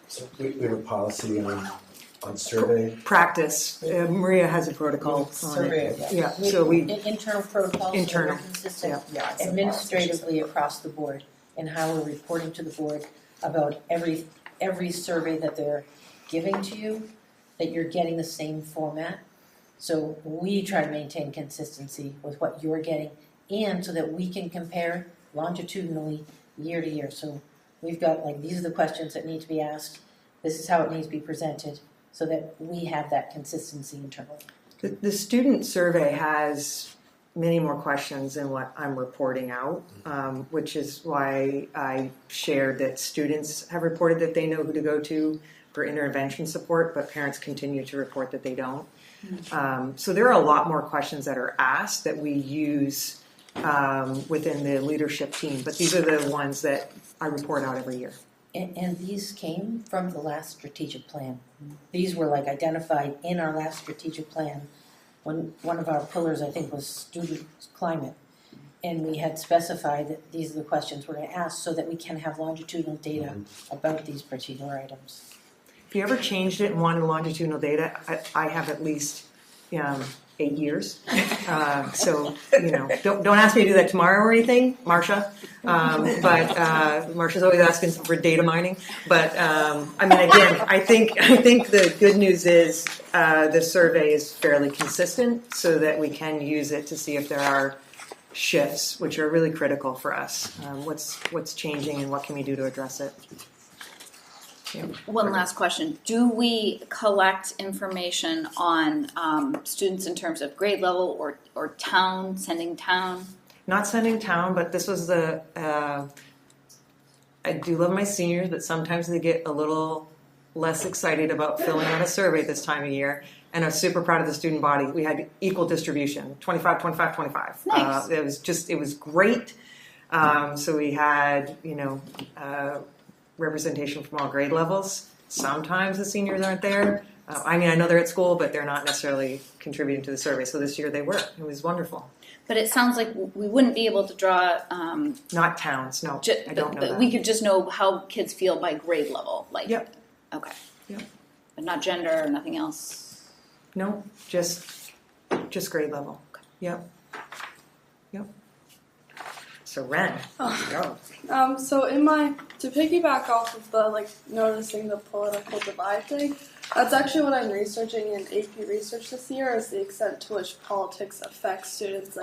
So we have a policy on survey. Practice. Maria has a protocol on Survey, it. Yeah. So we internal protocols internal. are consistent Yeah. administratively across the board, and how we're reporting to the board about every survey that they're giving to you, that you're getting the same format. So we try to maintain consistency with what you're getting, and so that we can compare longitudinally year to year. So we've got, like, these are the questions that need to be asked, this is how it needs to be presented, so that we have that consistency internally. The student survey has many more questions than what I'm reporting out, which is why I shared that students have reported that they know who to go to for intervention support, but parents continue to report that they don't. So there are a lot more questions that are asked that we use within the leadership team, but these are the ones that I report out every year. And these came from the last strategic plan. These were like identified in our last strategic plan. When one of our pillars, I think, was student climate. And we had specified that these are the questions we're going to ask so that we can have longitudinal data about these particular items. If you ever changed it and wanted longitudinal data, I have at least 8 years. So, don't ask me to do that tomorrow or anything, Marcia. But Marcia's always asking for data mining. But again, I think the good news is the survey is fairly consistent, so that we can use it to see if there are shifts, which are really critical for us. What's changing and what can we do to address it? One last question. Do we collect information on students in terms of grade level or town, sending town? Not sending town, but this was I do love my seniors, but sometimes they get a little less excited about filling out a survey this time of year. And I'm super proud of the student body. We had equal distribution, 25, 25, 25. Nice. It was great. So we had, representation from all grade levels. Sometimes the seniors aren't there. I know they're at school, but they're not necessarily contributing to the survey. So this year they were. It was wonderful. But it sounds like we wouldn't be able to draw. Not towns, no. I don't know that. We could just know how kids feel by grade level. Like, yep. Okay. Yep. But not gender or nothing else. No, just grade level. Okay. Yep. So Ren, go. So to piggyback off of the noticing the political divide thing, that's actually what I'm researching in AP Research this year, is the extent to which politics affects students,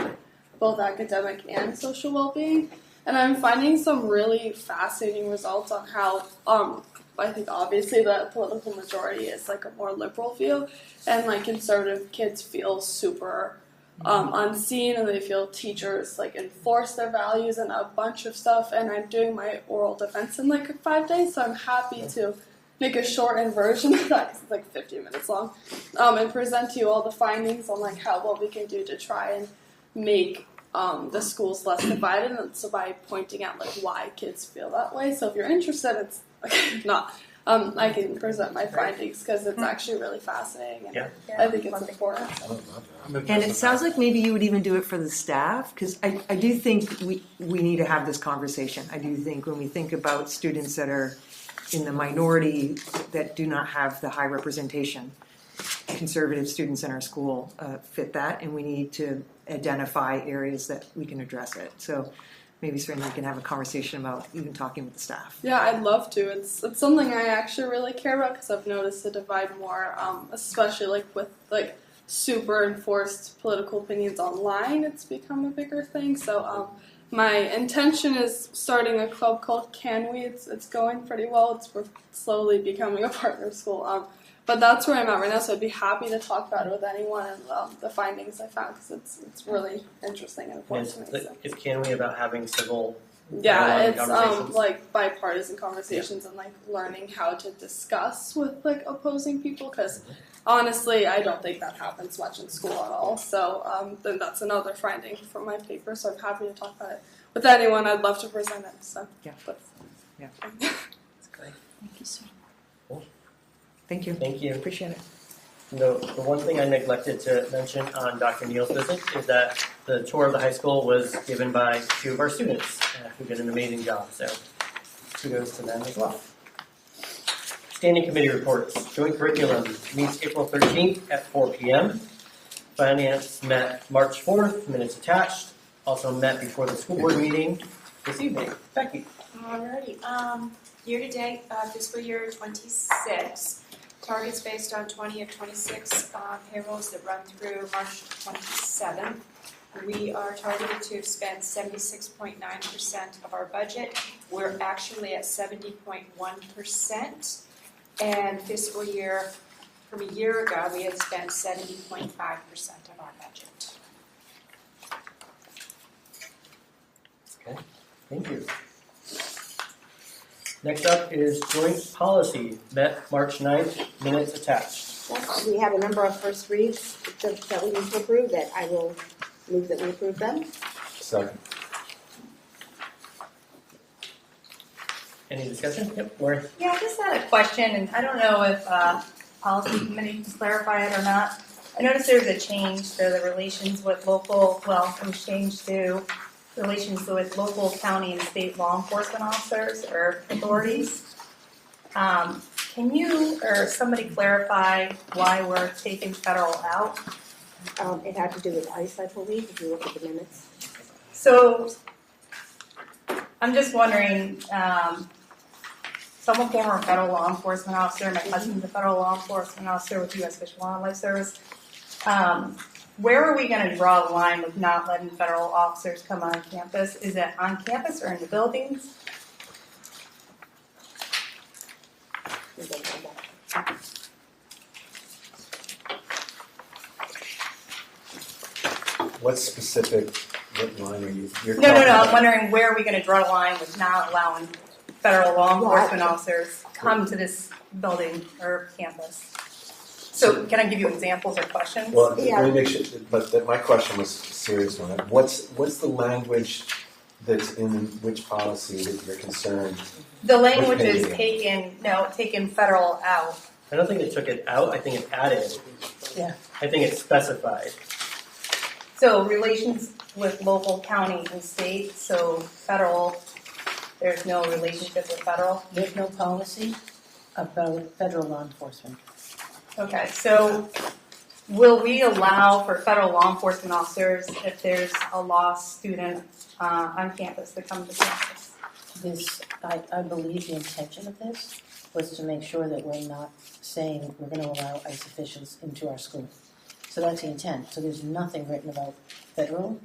both academic and social well-being. And I'm finding some really fascinating results on how, I think obviously the political majority is a more liberal view, and conservative kids feel super unseen, and they feel teachers enforce their values and a bunch of stuff. And I'm doing my oral defense in 5 days, so I'm happy to make a shortened version of that, because it's 15 minutes long, and present to you all the findings on what we can do to try and make the schools less divided, and so by pointing out why kids feel that way. So if you're interested, it's if not. I can present my findings, because it's actually really fascinating, and I think it's important. And it sounds like maybe you would even do it for the staff, because I do think we need to have this conversation. I do think when we think about students that are in the minority that do not have the high representation, conservative students in our school fit that, and we need to identify areas that we can address it. So maybe certainly we can have a conversation about even talking with the staff. Yeah, I'd love to. It's something I actually really care about, because I've noticed the divide more, especially with super enforced political opinions online. It's become a bigger thing. So my intention is starting a club called Can We. It's going pretty well. We're slowly becoming a partner school. But that's where I'm at right now, so I'd be happy to talk about it with anyone, and the findings I found, because it's really interesting and important to me. Is Can We about having civil Yeah, Online it's conversations? like bipartisan conversations and like learning how to discuss with like opposing people because honestly, I don't think that happens much in school at all. So then that's another finding from my paper. So I'm happy to talk about it with anyone. I'd love to present it. So Yeah. Yeah. That's great. Thank you so much. Thank you. Thank you. Appreciate it. The one thing I neglected to mention on Dr. Neal's visit is that the tour of the high school was given by 2 of our students who did an amazing job. So kudos to them as well. Standing committee reports. Joint curriculum meets April 13th at 4 p.m. Finance met March 4th, minutes attached. Also met before the school board meeting this evening. Becky. Alrighty. Year to date, fiscal year 26. Targets based on 20 of 26 payrolls that run through March 27th. We are targeted to spend 76.9% of our budget. We're actually at 70.1%. And fiscal year from a year ago, we had spent 70.5% of our budget. Okay, thank you. Next up is joint policy, met March 9th, minutes attached. Yes, we have a number of first reads that we need to approve that I will move that we approve them. Second. Any discussion? Yep, Lori. Yeah, I just had a question, and I don't know if policy committee can clarify it or not. I noticed there's a change to the relations with local, from change to relations with local, county, and state law enforcement officers or authorities. Can you or somebody clarify why we're taking federal out? It had to do with ICE, I believe, if you look at the minutes. So I'm just wondering, so I'm a former federal law enforcement officer. My husband's a federal law enforcement officer with U.S. Fish and Wildlife Service. Where are we going to draw the line with not letting federal officers come on campus? Is it on campus or in the buildings? What specific line are you? You're No. talking I'm about- wondering where are we going to draw the line with not allowing federal law enforcement officers come to this building or campus? So can I give you examples or questions? Well, let me make sure. But my question was a serious one. What's the language that's in which policy that you're concerned? The language with is changing? taken federal out. I don't think it took it out. I think it added. Yeah. I think it's specified. So relations with local, county, and state. So federal, there's no relationship with federal. There's no policy about federal law enforcement. Okay, so will we allow for federal law enforcement officers if there's a lost student on campus to come to campus? I believe the intention of this was to make sure that we're not saying we're going to allow ICE officials into our school. So that's the intent. So there's nothing written about federal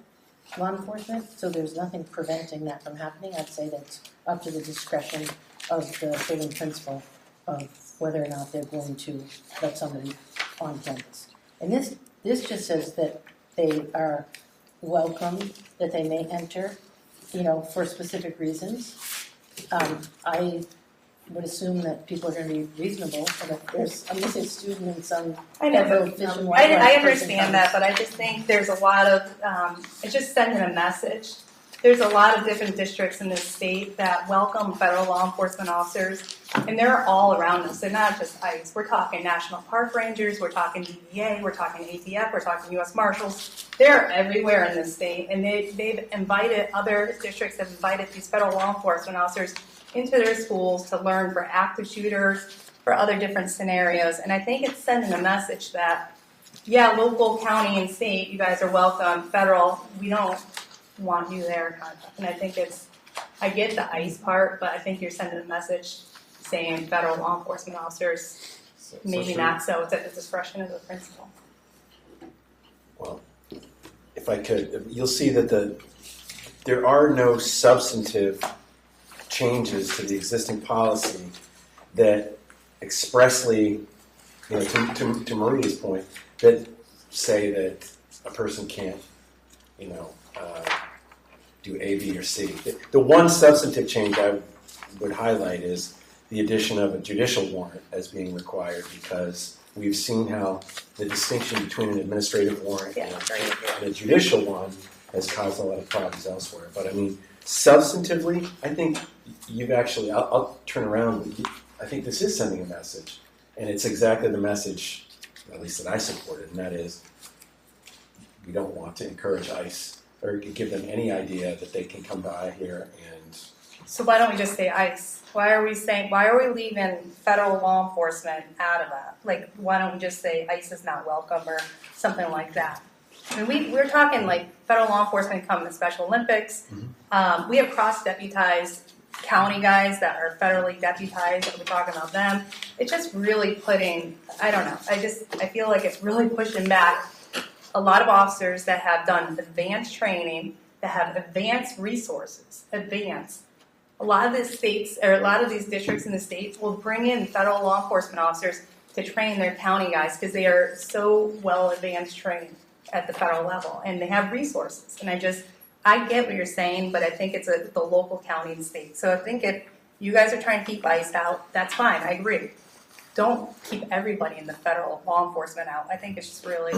law enforcement, so there's nothing preventing that from happening. I'd say that's up to the discretion of the building principal of whether or not they're going to let somebody on campus. And this just says that they are welcome, that they may enter, for specific reasons. I would assume that people are going to be reasonable, and if there's, I'm going to say student and some federal fish and wildlife I person understand comes. that, but I just think there's a lot of, it's just sending a message. There's a lot of different districts in this state that welcome federal law enforcement officers, and they're all around us. They're not just ICE. We're talking National Park Rangers, we're talking DEA, we're talking ATF, we're talking U.S. Marshals. They're everywhere in this state, and they've invited, other districts have invited these federal law enforcement officers into their schools to learn for active shooters, for other different scenarios. And I think it's sending a message that, yeah, local, county, and state, you guys are welcome. Federal, we don't want you there. And I think I get the ICE part, but I think you're sending a message saying federal law enforcement officers, maybe not so. It's at the discretion of the principal. Well, if I could, you'll see that there are no substantive changes to the existing policy that expressly, to Maria's point, that say that a person can't, do do A, B, or C. The one substantive change I would highlight is the addition of a judicial warrant as being required, because we've seen how the distinction between an administrative warrant and a judicial one has caused a lot of problems elsewhere. But I mean, substantively, I think you've actually, I'll turn around, I think this is sending a message. And it's exactly the message, at least that I supported, and that is we don't want to encourage ICE or give them any idea that they can come by here and... So why don't we just say ICE? Why are we leaving federal law enforcement out of that? Like, why don't we just say ICE is not welcome or something like that? I mean, we're talking like federal law enforcement come to Special Olympics. We have cross-deputized county guys that are federally deputized. We're talking about them. It's just really putting, I don't know, I feel like it's really pushing back a lot of officers that have done advanced training, that have advanced resources, A lot of the states, or a lot of these districts in the states will bring in federal law enforcement officers to train their county guys because they are so well advanced trained at the federal level and they have resources. And I get what you're saying, but I think it's the local county and state. So I think if you guys are trying to keep ICE out, that's fine, I agree. Don't keep everybody in the federal law enforcement out. I think it's just really...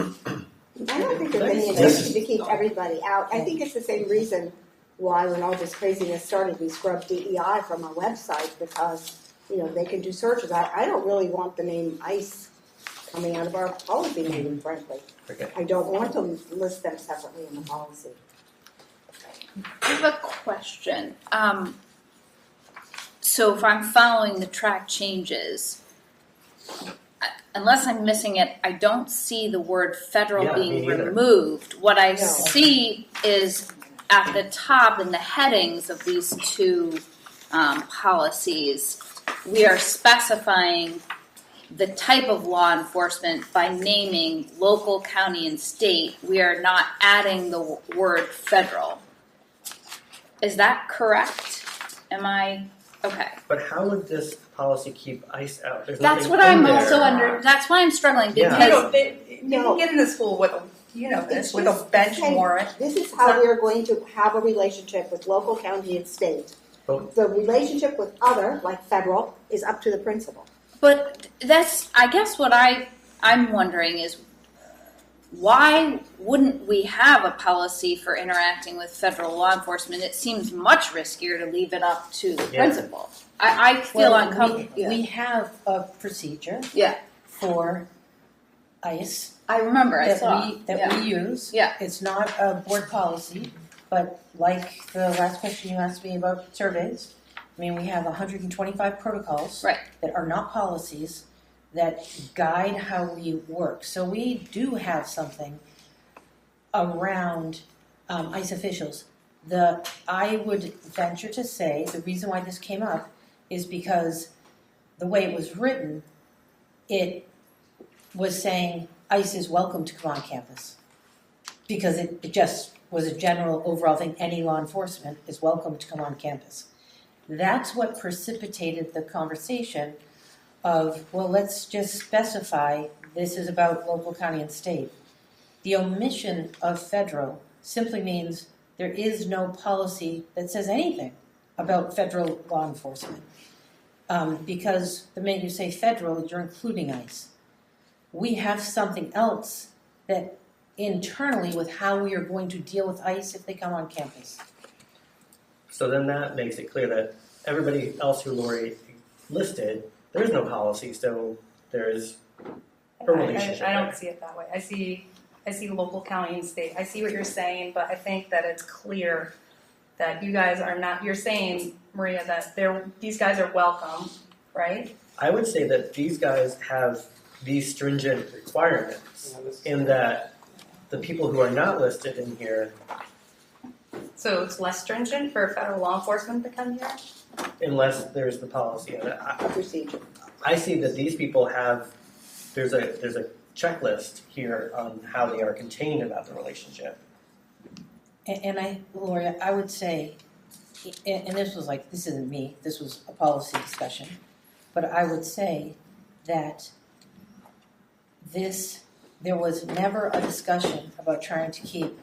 I don't think there's any intention to keep everybody out. I think it's the same reason why when all this craziness started, we scrubbed DEI from our website because, they can do searches. I don't really want the name ICE coming out of our policy name, frankly. Okay. I don't want to list them separately in the policy. I have a question. So if I'm following the track changes, unless I'm missing it, I don't see the word federal being removed. What I see is at the top in the headings of these two policies, we are specifying the type of law enforcement by naming local, county, and state. We are not adding the word federal. Is that correct? Am I okay? But how would this policy keep ICE out? There's That's nothing what in I'm there. also under. That's why I'm struggling because People get into school with with a bench warrant. This is how we're going to have a relationship with local, county, and state. The relationship with other, like federal, is up to the principal. But I guess what I'm wondering is why wouldn't we have a policy for interacting with federal law enforcement? It seems much riskier to leave it up to the principal. I feel uncomfortable. We have a procedure for ICE. I remember that we use. Yeah. It's not a board policy, but like the last question you asked me about surveys, I mean, we have 125 protocols that are not policies that guide how we work. So we do have something around ICE officials. I would venture to say the reason why this came up is because the way it was written, it was saying ICE is welcome to come on campus. Because it just was a general overall thing, any law enforcement is welcome to come on campus. That's what precipitated the conversation of, well, let's just specify this is about local, county, and state. The omission of federal simply means there is no policy that says anything about federal law enforcement. Because the minute you say federal, you're including ICE. We have something else that internally with how we are going to deal with ICE if they come on campus. So then that makes it clear that everybody else who Lori listed, there is no policy, so there is a relationship. I don't see it that way. I see local, county, and state. I see what you're saying, but I think that it's clear that you guys are not. You're saying, Maria, that these guys are welcome, right? I would say that these guys have these stringent requirements in that the people who are not listed in here. So it's less stringent for federal law enforcement to come here? Unless there's the policy. A procedure. I see that these people have, there's a checklist here on how they are contained about the relationship. And Lori, I would say, and this isn't me, this was a policy discussion, but I would say that there was never a discussion about trying to keep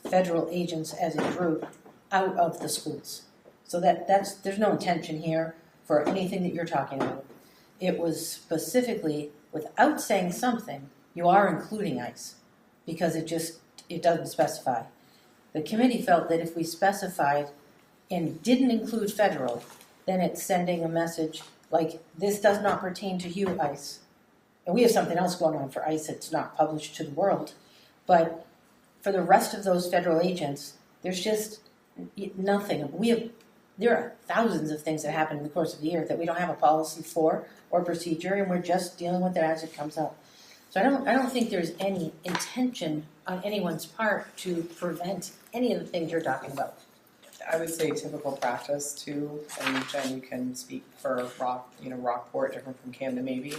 federal agents as a group out of the schools. So there's no intention here for anything that you're talking about. It was specifically, without saying something, you are including ICE, because it doesn't specify. The committee felt that if we specified and didn't include federal, then it's sending a message like, this does not pertain to you, ICE. And we have something else going on for ICE that's not published to the world. But for the rest of those federal agents, there's just nothing. There are thousands of things that happen in the course of the year that we don't have a policy for or procedure, and we're just dealing with it as it comes up. So I don't think there's any intention on anyone's part to prevent any of the things you're talking about. I would say typical practice too, and Jen, you can speak for Rockport, different from Camden maybe,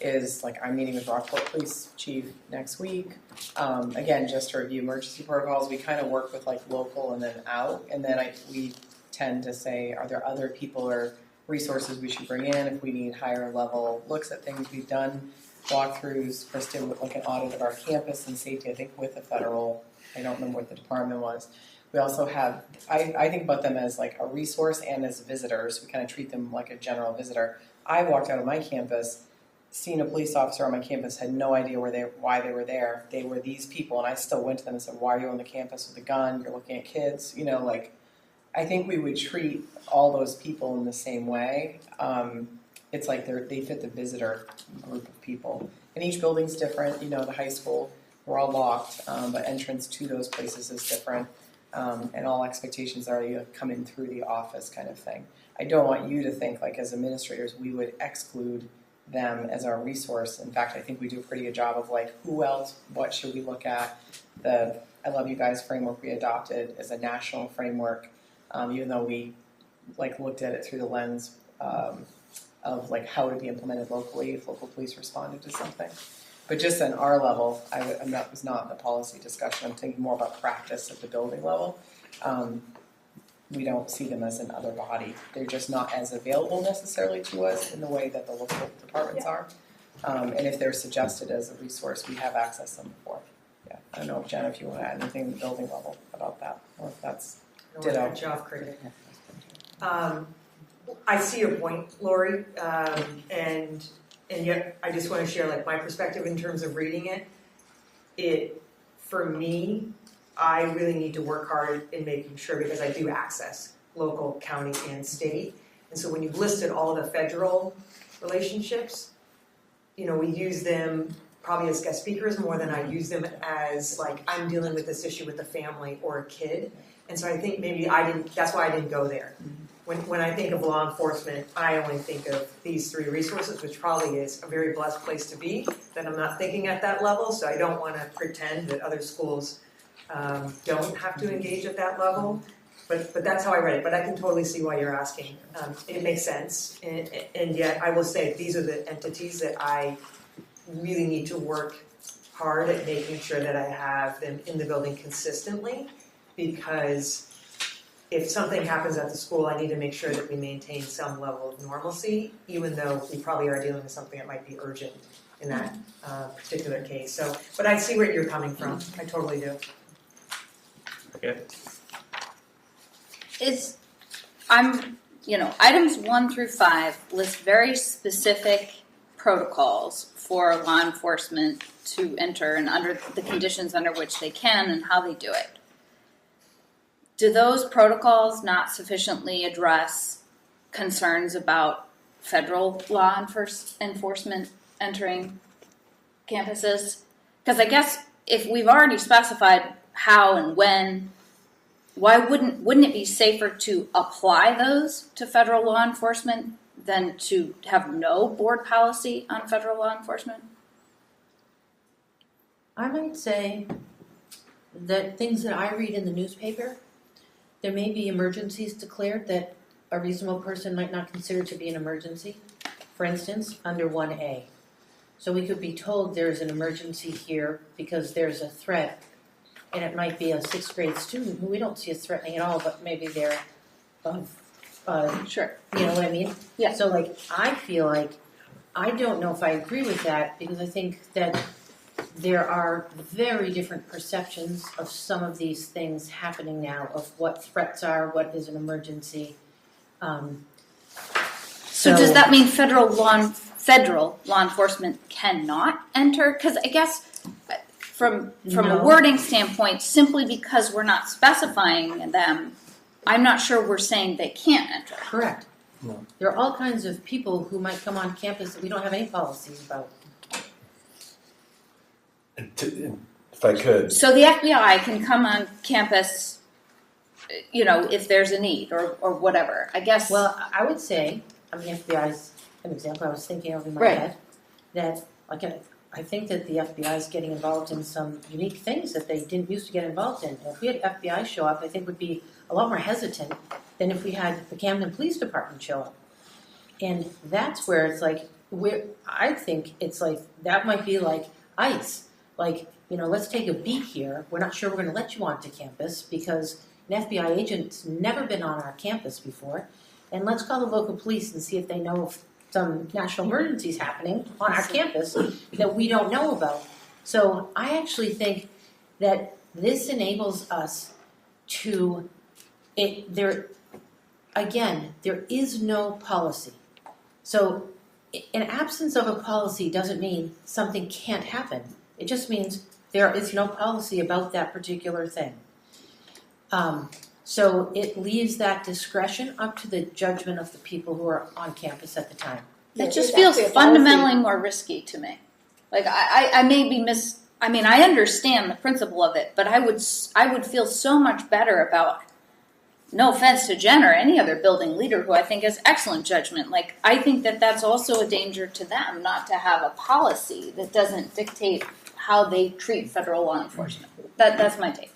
is like I'm meeting with Rockport Police Chief next week. Again, just to review emergency protocols, we kind of work with like local and then out, and then we tend to say, are there other people or resources we should bring in if we need higher level looks at things we've done, walkthroughs. Chris did like an audit of our campus and safety, I think with the federal, I don't remember what the department was. We also have, I think about them as like a resource and as visitors. We kind of treat them like a general visitor. I walked out of my campus, seen a police officer on my campus, had no idea why they were there. They were these people, and I still went to them and said, why are you on the campus with a gun? You're looking at kids. I think we would treat all those people in the same way. It's like they fit the visitor group of people. And each building's different. The high school, we're all locked, but entrance to those places is different. And all expectations are you come in through the office kind of thing. I don't want you to think like as administrators we would exclude them as our resource. In fact, I think we do a pretty good job of like who else, what should we look at. The I Love You Guys framework we adopted is a national framework, even though we like looked at it through the lens of like how to be implemented locally if local police responded to something. But just on our level, that was not the policy discussion. I'm thinking more about practice at the building level. We don't see them as another body. They're just not as available necessarily to us in the way that the local departments are. And if they're suggested as a resource, we have accessed them before. Yeah, I don't know, Jen, if you want to add anything at the building level about that, or if that's ditto. I see your point, Lori, and yet I just want to share like my perspective in terms of reading it. For me, I really need to work hard in making sure, because I do access local, county, and state. And so when you've listed all the federal relationships, we use them probably as guest speakers more than I use them as like I'm dealing with this issue with a family or a kid. And so I think maybe that's why I didn't go there. When I think of law enforcement, I only think of these three resources, which probably is a very blessed place to be, that I'm not thinking at that level, so I don't want to pretend that other schools don't have to engage at that level. But that's how I read it, but I can totally see why you're asking. It makes sense, and yet I will say these are the entities that I really need to work hard at making sure that I have them in the building consistently, because if something happens at the school, I need to make sure that we maintain some level of normalcy, even though we probably are dealing with something that might be urgent in that particular case. So, but I see where you're coming from. I totally do. Okay. Items 1 through 5 list very specific protocols for law enforcement to enter and under the conditions under which they can and how they do it. Do those protocols not sufficiently address concerns about federal law enforcement entering campuses? Because I guess if we've already specified how and when, why wouldn't it be safer to apply those to federal law enforcement than to have no board policy on federal law enforcement? I might say that things that I read in the newspaper, there may be emergencies declared that a reasonable person might not consider to be an emergency. For instance, under 1A. So we could be told there's an emergency here because there's a threat, and it might be a 6th grade student who we don't see as threatening at all, but maybe they're sure. You know what I mean? Yeah. So I feel like I don't know if I agree with that, because I think that there are very different perceptions of some of these things happening now, of what threats are, what is an emergency. So does that mean federal law enforcement cannot enter? Because I guess from No. a wording standpoint, simply because we're not specifying them, I'm not sure we're saying they can't enter. Correct. No. There are all kinds of people who might come on campus that we don't have any policies about. If I could, So the FBI can come on campus, if there's a need or whatever. I guess. Well, I would say, FBI is an example I was thinking of in my Right. head, that I think that the FBI is getting involved in some unique things that they didn't used to get involved in. And if we had FBI show up, I think would be a lot more hesitant than if we had the Camden Police Department show up. And that's where it's like, I think it's like, that might be like ICE. Like, let's take a beat here. We're not sure we're going to let you onto campus because an FBI agent's never been on our campus before. And let's call the local police and see if they know of some national emergencies happening on our campus that we don't know about. So I actually think that this enables us to, there is no policy. So an absence of a policy doesn't mean something can't happen. It just means there is no policy about that particular thing. So it leaves that discretion up to the judgment of the people who are on campus at the time. It just feels fundamentally more risky to me. Like I may be I understand the principle of it, but I would feel so much better about, no offense to Jen or any other building leader who I think has excellent judgment. Like, I think that that's also a danger to them, not to have a policy that doesn't dictate how they treat federal law enforcement. That's my take.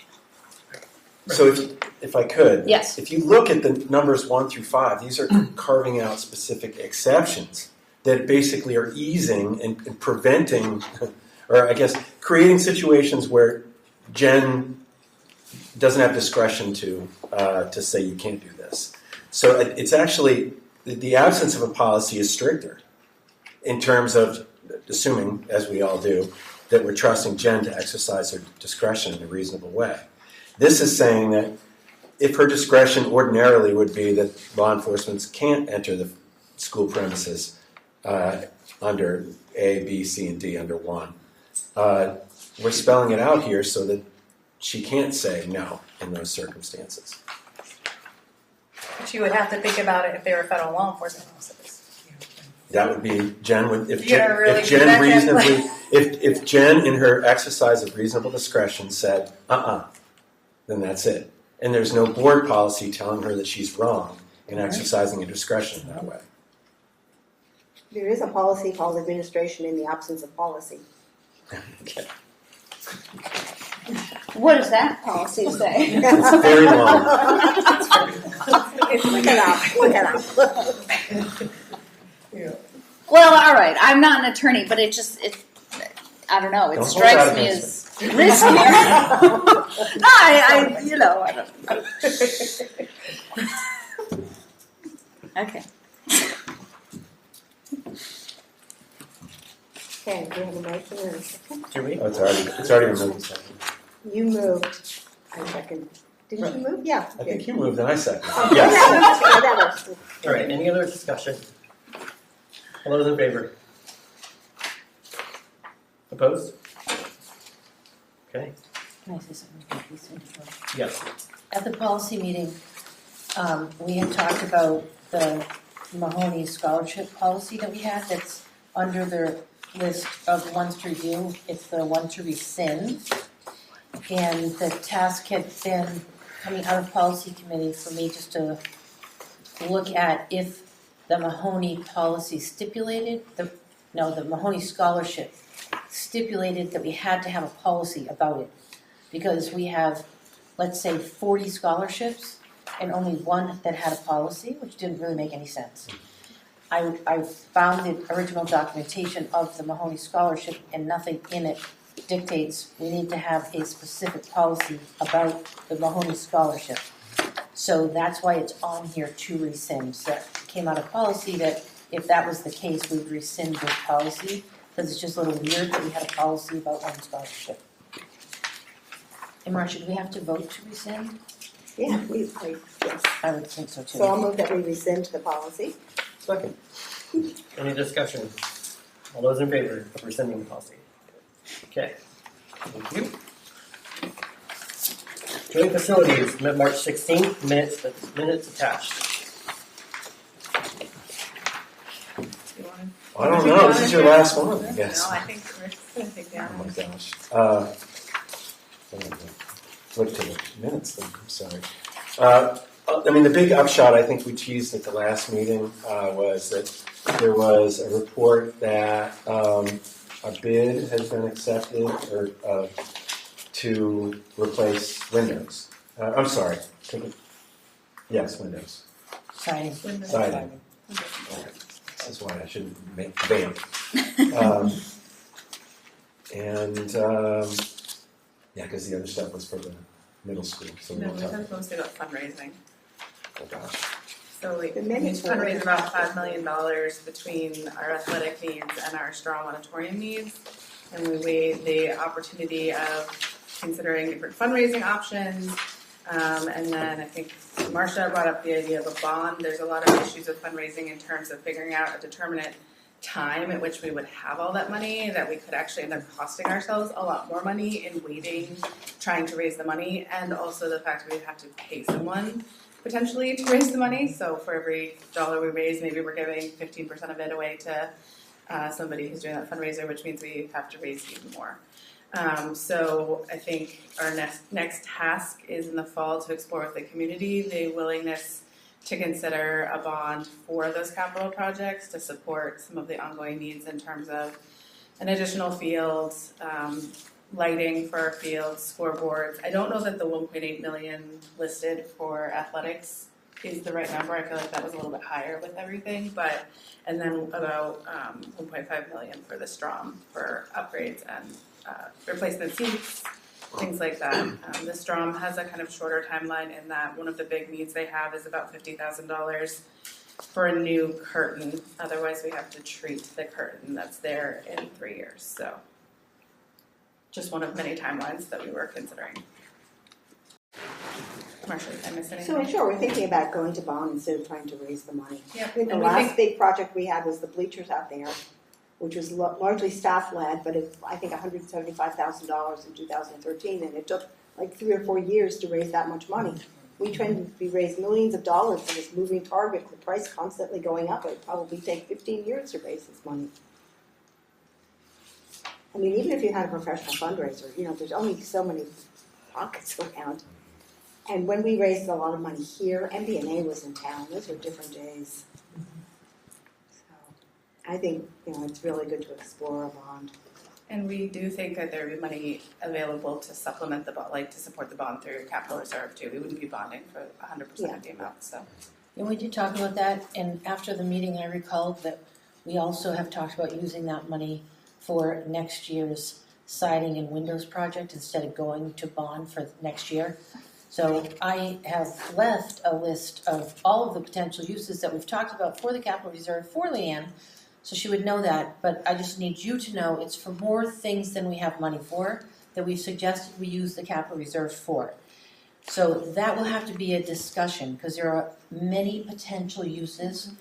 so if I could, Yes. if you look at the numbers 1 through 5, these are carving out specific exceptions that basically are easing and preventing, or I guess creating situations where Jen doesn't have discretion to say you can't do this. So it's actually, the absence of a policy is stricter in terms of assuming, as we all do, that we're trusting Jen to exercise her discretion in a reasonable way. This is saying that if her discretion ordinarily would be that law enforcement can't enter the school premises under A, B, C, and D under 1, we're spelling it out here so that she can't say no in those circumstances. But you would have to think about it if they were federal law enforcement officers. That would be Jen would if You don't really if do Jen that, reasonably if Jen in her exercise of reasonable discretion said then that's it. And there's no board policy telling her that she's wrong in exercising her discretion that way. There is a policy called administration in the absence of policy. Okay. What does that policy say? It's very long. Look it up. Well, all right. I'm not an attorney, but it I don't know. It Don't hold strikes out me against as riskier. No, I don't. Okay. Okay, do you have a motion and a second? Do we? Oh, it's already been moved. You moved. I second. Did you move? Yeah. I think you moved and I seconded. Oh, Yes. whatever. All right, any other discussion? All those in favor? Opposed? Okay, Can I say something? yes. At the policy meeting, we had talked about the Mahoney scholarship policy that we had that's under the list of ones to review. It's the one to rescind. And the task had been coming out of policy committee for me just to look at if the Mahoney policy stipulated, the Mahoney scholarship stipulated that we had to have a policy about it. Because we have, let's say, 40 scholarships and only one that had a policy, which didn't really make any sense. I found the original documentation of the Mahoney scholarship and nothing in it dictates we need to have a specific policy about the Mahoney scholarship. So that's why it's on here to rescind. So that came out of policy that if that was the case, we would rescind this policy. because it's just a little weird that we had a policy about one scholarship. And Marcia, do we have to vote to rescind? Yeah, yes. I would think so too. So I'll move that we rescind the policy. Second. Any discussion? All those in favor of rescinding the policy? Okay. Thank you. Joint facilities, met March 16th, minutes attached. I don't know. This is your last one, I guess. No, I think we're going to take down. Oh my gosh. Flip to the minutes then. I'm sorry. I mean, the big upshot I think we teased at the last meeting was that there was a report that a bid has been accepted or to replace Windows. I'm sorry. Yes, Windows. Siding. Siding. This is why I shouldn't make vamp. Yeah, because the other stuff was for the middle school. So No, we'll we talk. talked mostly about fundraising. Oh gosh. So we The minutes were- fundraise about $5 million between our athletic needs and our strong auditorium needs. And we weighed the opportunity of considering different fundraising options. And then I think Marcia brought up the idea of a bond. There's a lot of issues with fundraising in terms of figuring out a determinate time at which we would have all that money, that we could actually end up costing ourselves a lot more money in waiting, trying to raise the money, and also the fact that we'd have to pay someone potentially to raise the money. So for every dollar we raise, maybe we're giving 15% of it away to somebody who's doing that fundraiser, which means we have to raise even more. So I think our next task is in the fall to explore with the community the willingness to consider a bond for those capital projects to support some of the ongoing needs in terms of an additional field, lighting for our fields, scoreboards. I don't know that the 1.8 million listed for athletics is the right number. I feel like that was a little bit higher with everything, and then about 1.5 million for the Strom for upgrades and replacement seats, things like that. The Strom has a kind of shorter timeline in that one of the big needs they have is about $50,000 for a new curtain. Otherwise, we have to treat the curtain that's there in 3 years. So just one of many timelines that we were considering. Marcia, did I miss anything? So sure, we're thinking about going to bond instead of trying to raise the money. Yep. I think the And we last think- big project we had was the bleachers out there, which was largely staff-led, but I think $175,000 in 2013, and it took like 3 or 4 years to raise that much money. We tend to raise millions of dollars for this moving target, the price constantly going up. It would probably take 15 years to raise this money. I mean, even if you had a professional fundraiser, there's only so many pockets around. And when we raised a lot of money here, MBNA was in town. Those were different days. I think it's really good to explore a bond. And we do think that there would be money available to supplement the bond, like to support the bond through capital reserve too. We wouldn't be bonding for 100% of the amount. So. And we did talk about that, and after the meeting I recalled that we also have talked about using that money for next year's siding and windows project instead of going to bond for next year. So I have left a list of all of the potential uses that we've talked about for the capital reserve for Leanne, so she would know that, but I just need you to know it's for more things than we have money for that we've suggested we use the capital reserve for. So that will have to be a discussion because there are many potential uses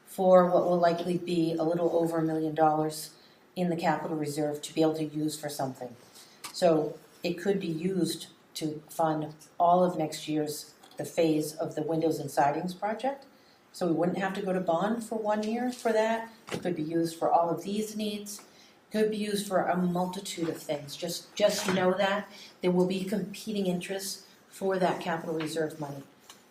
for what will likely be a little over $1 million in the capital reserve to be able to use for something. So it could be used to fund all of next year's the phase of the windows and sidings project. So we wouldn't have to go to bond for 1 year for that. It could be used for all of these needs. It could be used for a multitude of things. Just know that there will be competing interests for that capital reserve money.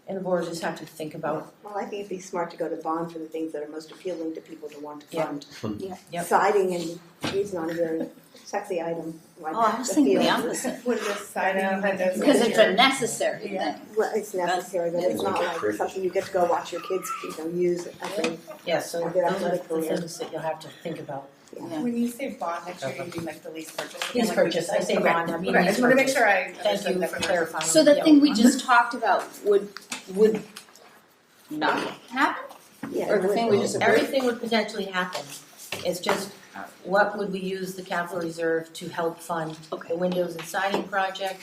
And the board just have to think about. Well, I think it'd be smart to go to bond for the things that are most appealing to people to want to fund. Yep. Siding and it's not a very sexy item. Like Oh, I was thinking the opposite. Would the siding Because it's a necessary thing. Well, it's necessary, but it's not like something you get to go watch your kids, use. I think. Yeah, so Of their those are athletic the career. things that you'll have to think about. Yeah. When you say bond next year, you mean like the lease purchase? Lease purchase, I say Okay. bond, I mean Okay, I lease just want to make purchase. sure I Thank understood you that for we were- clarifying. So the Yeah. thing we just talked about would not happen? Yeah, Or the thing we just approved? Everything would potentially happen. It's just what would we use the capital reserve to help fund? The windows and siding project,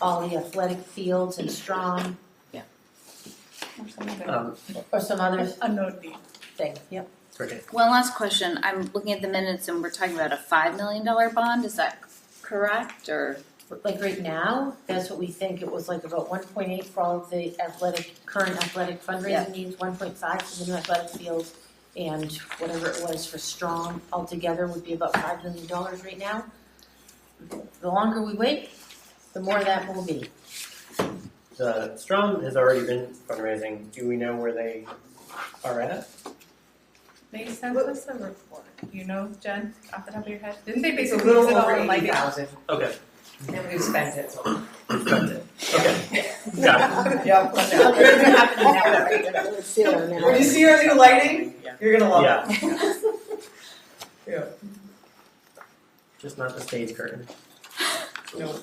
all the athletic fields and Strong. Or some other unknown thing. Yep. One last question. I'm looking at the minutes and we're talking about a $5 million bond. Is that correct or? Like right now, that's what we think. It was like about 1.8 for all of the current athletic fundraising needs, 1.5 for the new athletic field, and whatever it was for Strong altogether would be about $5 million right now. The longer we wait, the more that will be. The Strong has already been fundraising. Do we know where they are at? They sent us a report. You know, Jen, off the top of your head? Didn't they It's a basically little use it all over in lighting? 80,000. Okay. And we've spent it. Spent it. Okay. Got it. Yep. Let's see our When you see our new lighting, you're gonna love Yeah. it. Yeah. Just not the stage curtain. No.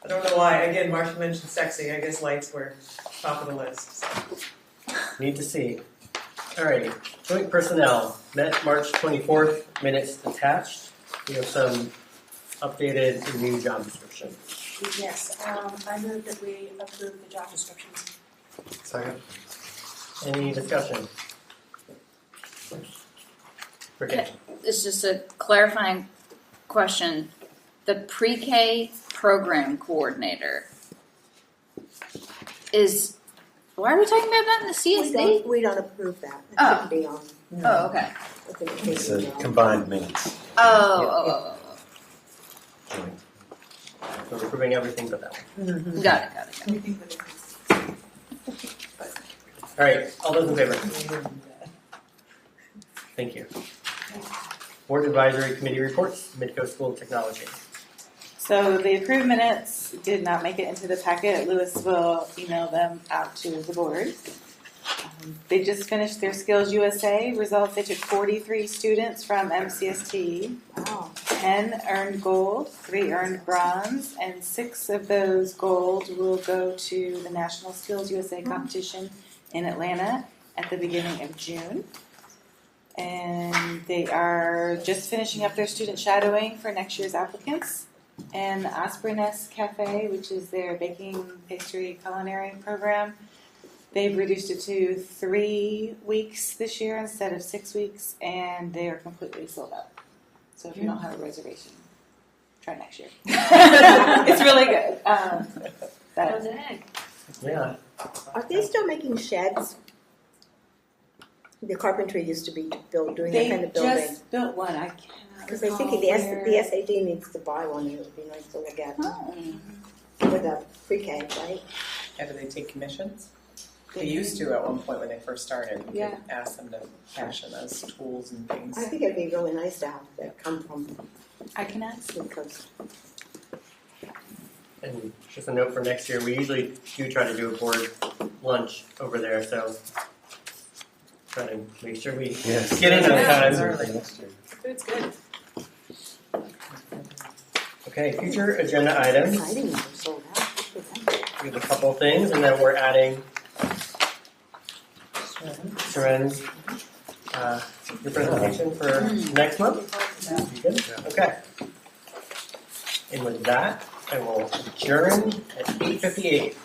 I don't know why. Again, Marcia mentioned sexy. I guess lights were top of the list. So. Need to see. Alrighty. Joint personnel met March 24th. Minutes attached. We have some updated and new job description. Yes, I move that we approve the job descriptions. Second. Any discussion? Okay. It's just a clarifying question. The pre-K program coordinator is, why are we talking about that in the CSD? We don't approve that. It Oh. shouldn't be on. Oh, okay. It's a combined minutes. Oh. So we're approving everything but that one. Got it. Alright, all those in favor? Thank you. Board Advisory Committee reports, Midco School of Technology. So the approved minutes did not make it into the packet. Lewis will email them out to the board. They just finished their Skills USA results. They took 43 students from MCST. Wow. 10 earned gold, 3 earned bronze, and 6 of those gold will go to the National Skills USA competition in Atlanta at the beginning of June. And they are just finishing up their student shadowing for next year's applicants. And the Osprey-Nest Cafe, which is their baking, pastry, culinary program, they've reduced it to 3 weeks this year instead of 6 weeks, and they are completely sold out. So if you don't have a reservation, try next year. It's really good. Yeah. Are they still making sheds? The carpentry used to be doing that kind of building. They just built one. I cannot Because I'm thinking the SAD needs to buy one. It would be nice to look at. With a pre-K, right? Yeah, do they take commissions? They used to at one point when they first started. You Yeah. could ask them to cash in as tools and things. I think it'd be really nice to have that come from. I can ask. Because And just a note for next year, we usually do try to do a board lunch over there, so try to make sure we get in on time. Food's good. Okay, future agenda items. exciting they're sold out. We have a couple things, and then we're adding Sharon's your presentation for next month. You good? Okay. And with that, I will adjourn at 8:58.